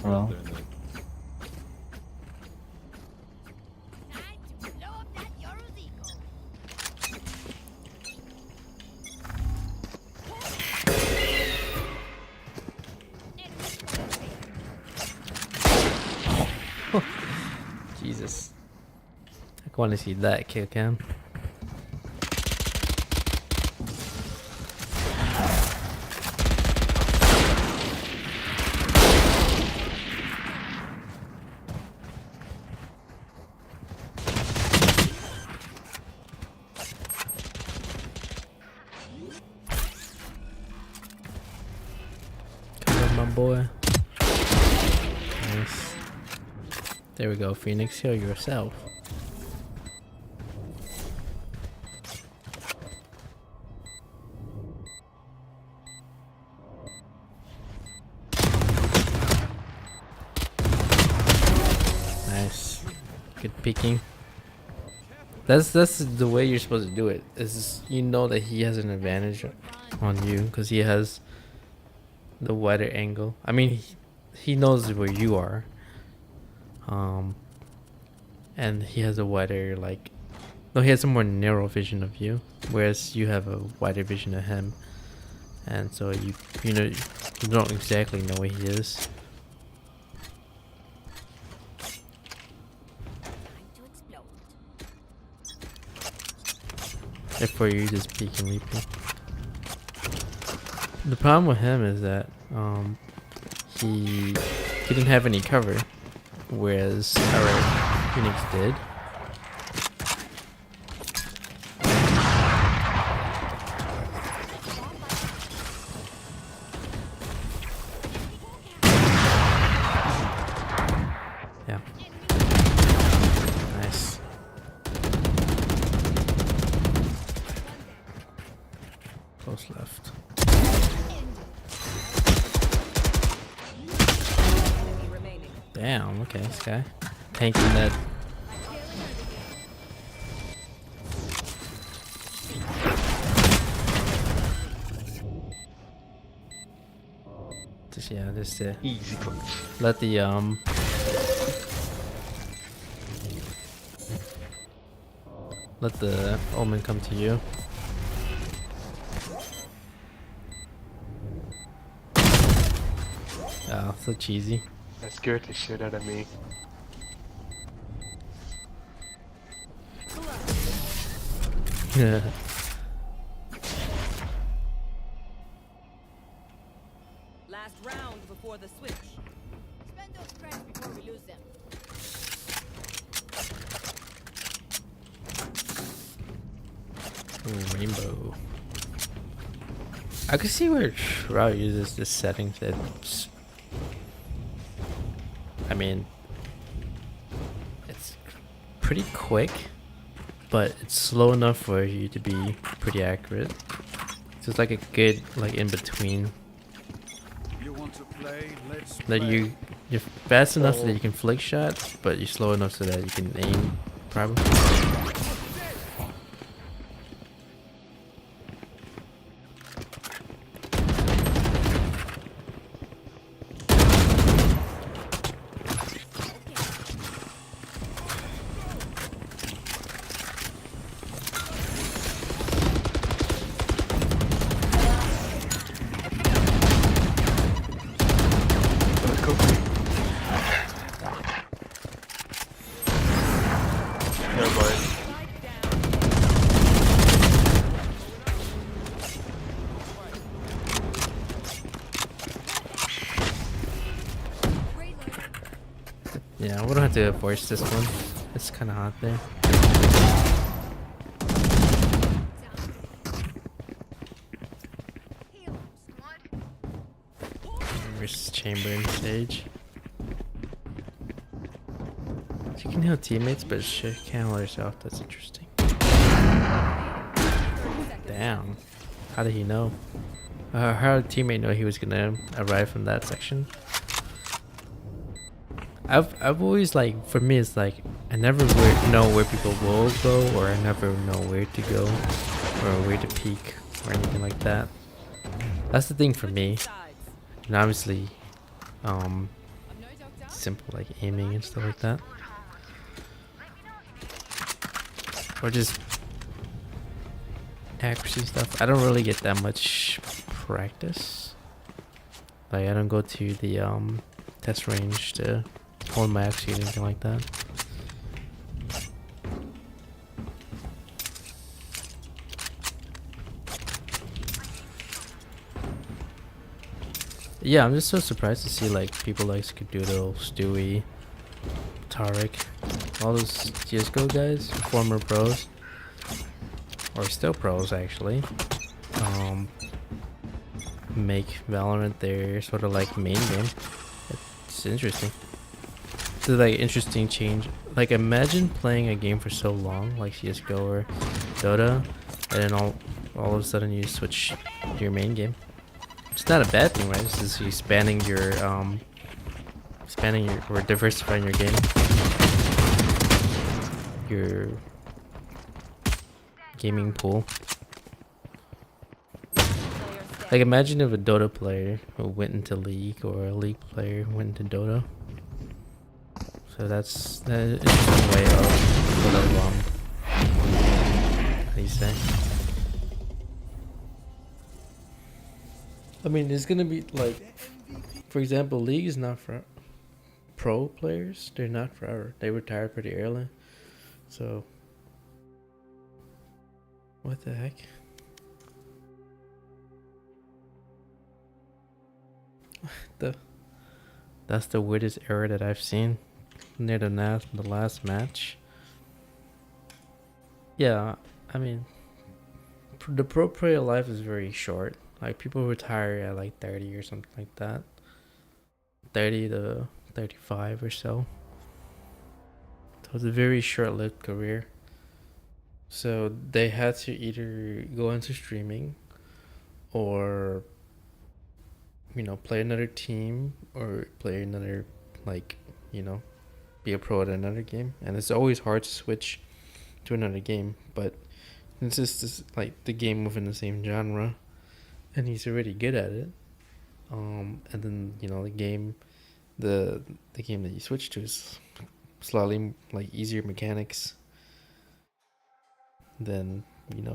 Well, Time to blow up that Yoru's ego. Jesus. I want to see that kill cam. Come on, my boy. Nice. There we go, Phoenix. Heal yourself. Nice. Good picking. That's the way you're supposed to do it. Is you know that he has an advantage on you because he has the wider angle. I mean, he knows where you are. And he has a wider, like, no, he has a more narrow vision of you, whereas you have a wider vision of him, and so you know, you don't exactly know where he is. Therefore, you're just peeking, leaping. The problem with him is that he didn't have any cover, whereas our Phoenix did. Yeah. Nice. Close left. Enemy remaining. Damn, okay, this guy. Tanking that. Just, yeah, just easy cook. let the let the omen come to you. Oh, so cheesy. That scared the shit out of me. Yeah. Last round before the switch. Spend those credits before we lose them. Ooh, rainbow. I can see where Shroud uses this setting. That's, I mean, it's pretty quick, but it's slow enough for you to be pretty accurate. So it's like a good, like, in between. You want to play? Let's That play. you're fast enough so that you can flick shot, but you're slow enough so that you can aim properly. Never mind. Yeah, we don't have to force this one. It's kind of hot there. Where's chamber and stage? She can heal teammates, but she can't heal herself. That's interesting. Damn. How did he know? How did teammate know he was gonna arrive from that section? I've always like, for me it's like I never know where people will go, or I never know where to go or where to peek or anything like that. That's the thing for me. And obviously simple like aiming and stuff like that, or just accuracy stuff. I don't really get that much practice. Like I don't go to the test range to hold my accuracy or anything like that. Yeah, I'm just so surprised to see like people like Skadoodle, Stewie, Tarek, all those CSGO guys, former pros, or still pros actually, make Valorant their sort of like main game. It's interesting. It's like interesting change. Like imagine playing a game for so long, like CSGO or Dota, and then all of a sudden you switch to your main game. It's not a bad thing, right? It's just you expanding your or diversifying your game, your gaming pool. Like imagine if a Dota player who went into League, or a League player who went into Dota. So that's an interesting way of sort of how do you say? I mean, it's gonna be like, for example, League is not for pro players. They're not forever. They retire pretty early. So, what the heck? That's the weirdest error that I've seen near the last match. Yeah, I mean, the pro player life is very short. Like people retire at like 30 or something like that. 30 to 35 or so. So it's a very short-lived career. So they had to either go into streaming, or play another team, or play another, like, be a pro at another game. And it's always hard to switch to another game, but since it's like the game within the same genre, and he's already good at it, and then the game that you switch to is slightly like easier mechanics, then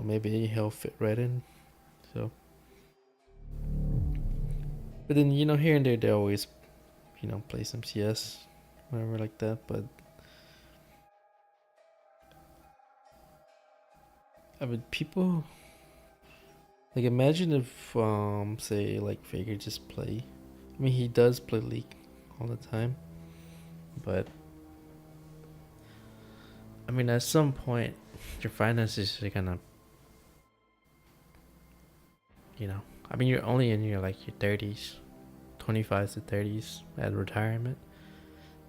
maybe he'll fit right in. So, but then here and there they always play some CS, whatever like that. But I mean, people, like, imagine if say like Faker just play. I mean, he does play League all the time, but I mean, at some point your finances are gonna, I mean, you're only in your 30s, 25s to 30s at retirement.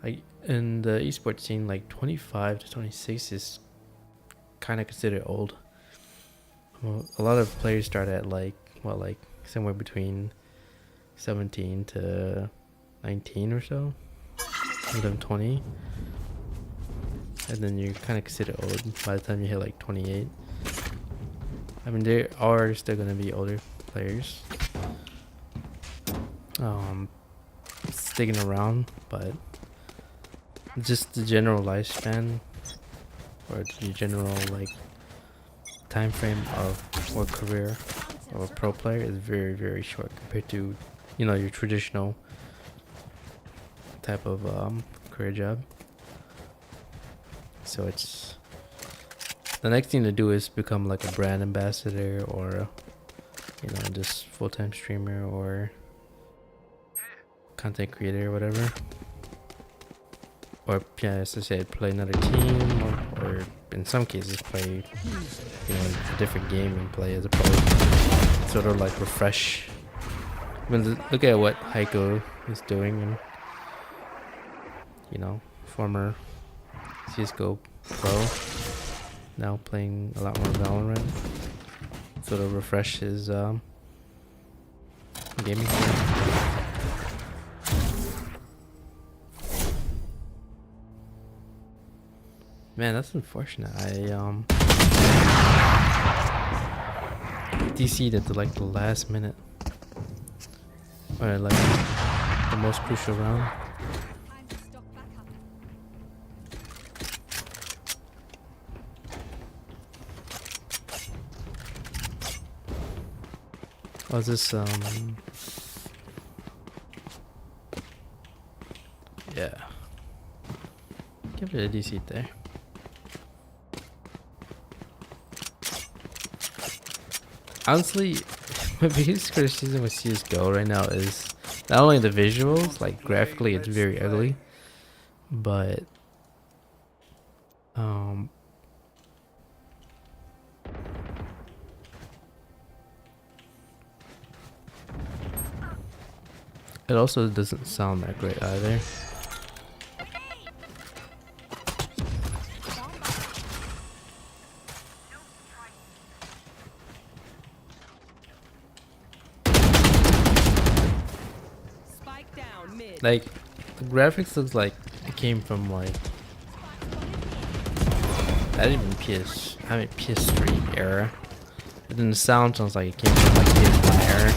Like in the esports scene, like 25 to 26 is kind of considered old. Well, a lot of players start at like somewhere between 17 to 19 or so, and then 20, and then you're kind of considered old by the time you hit like 28. I mean, there are still gonna be older players sticking around, but just the general lifespan, or the general time frame of or career of a pro player is very, very short compared to your traditional type of career job. So it's the next thing to do is become like a brand ambassador, or just full-time streamer or content creator or whatever, or yeah, as I said, play another team, or in some cases play, a different game and play as a pro. Sort of like refresh. I mean, look at what Heiko is doing, and former CS:GO pro, now playing a lot more Valorant. Sort of refresh his gaming. Man, that's unfortunate. I DC'd at the last minute, or like the most crucial round. Was this yeah. Give it a DC there. Honestly, my biggest criticism with CS:GO right now is not only the visuals, like graphically it's very ugly, but it also doesn't sound that great either. Spike down mid. Like, the graphics looks like it came from like, not even PS3 era. But then the sound sounds like it came from like PS1 era.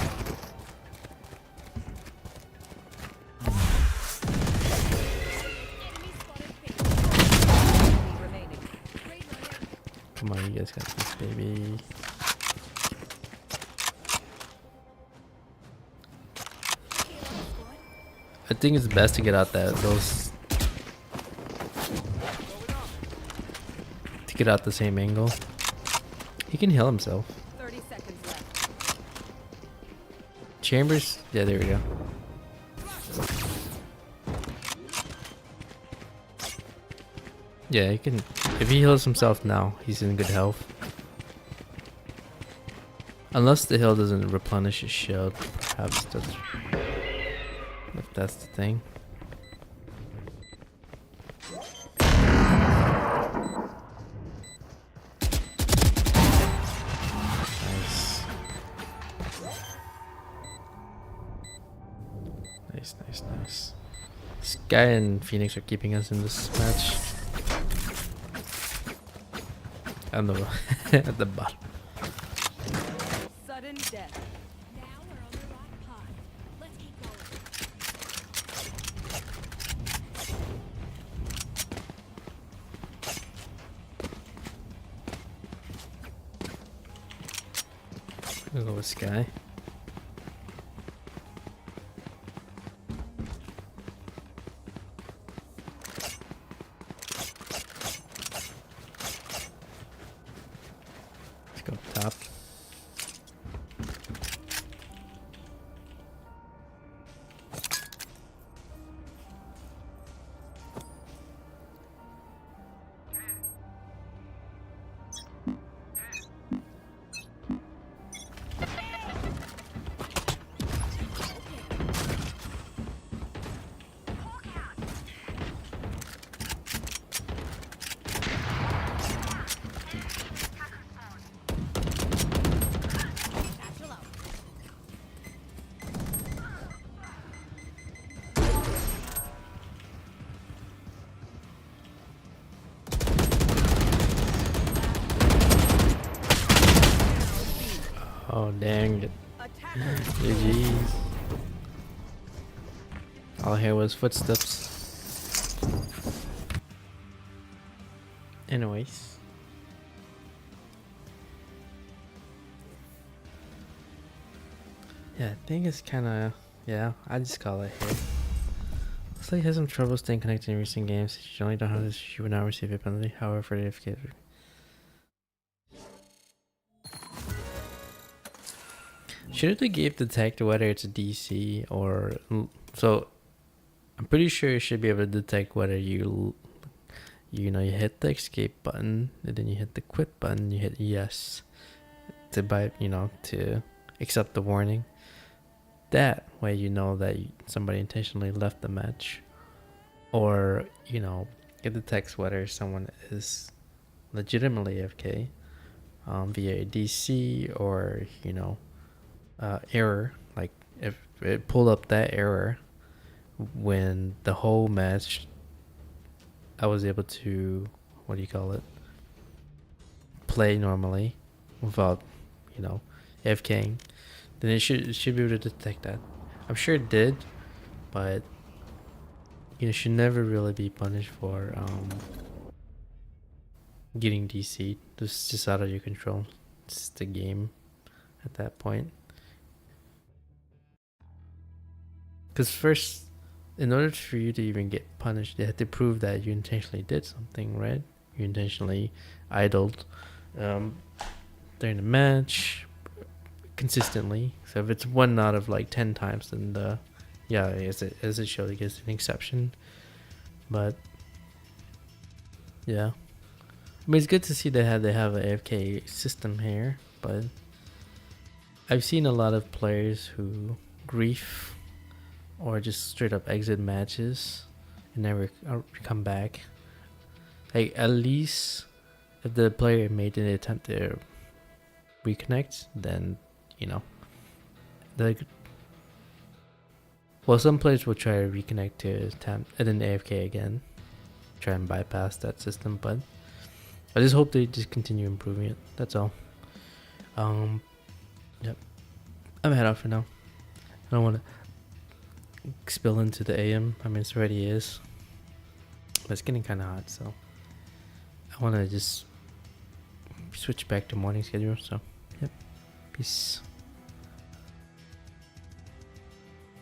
Come on, you guys got this, baby. I think it's best to get out to get out the same angle. He can heal himself. 30 seconds left. Chambers, yeah, there we go. Yeah, he can. If he heals himself now, he's in good health. Unless the heal doesn't replenish his shield, perhaps that's, if that's the thing. Nice. Nice. This guy and Phoenix are keeping us in this match. On the at the bottom. Sudden death. Now we're on the right path. Let's keep going. I'll go with Sky. Let's go top. Oh dang it. GG's. All I hear was footsteps. Anyways. Yeah, I think it's kinda, yeah, I just call it hit. Looks like he has some trouble staying connected in recent games. If you generally don't have this, you would not receive a penalty. However, if you should have gave the tag to whether it's a DC or so. I'm pretty sure it should be able to detect whether you hit the escape button and then you hit the quit button, you hit yes to to accept the warning. That way you know that somebody intentionally left the match, or it detects whether someone is legitimately AFK via a DC or error. Like if it pulled up that error when the whole match I was able to, what do you call it, play normally without AFKing, then it should be able to detect that. I'm sure it did, but should never really be punished for getting DC'd. This is just out of your control. It's the game at that point. Because first, in order for you to even get punished, you have to prove that you intentionally did something, right? You intentionally idled during the match consistently. So if it's 1 out of like 10 times, then as it showed, it gets an exception. But yeah, I mean, it's good to see they have an AFK system here, but I've seen a lot of players who grief or just straight up exit matches and never come back. Like, at least if the player made an attempt to reconnect, then some players will try to reconnect to attempt and then AFK again, try and bypass that system. But I just hope they just continue improving it. That's all. Yep. I'm head out for now. I don't want to spill into the AM. I mean, it's already is, but it's getting kind of hot, so I want to just switch back to morning schedule. So, yep. Peace.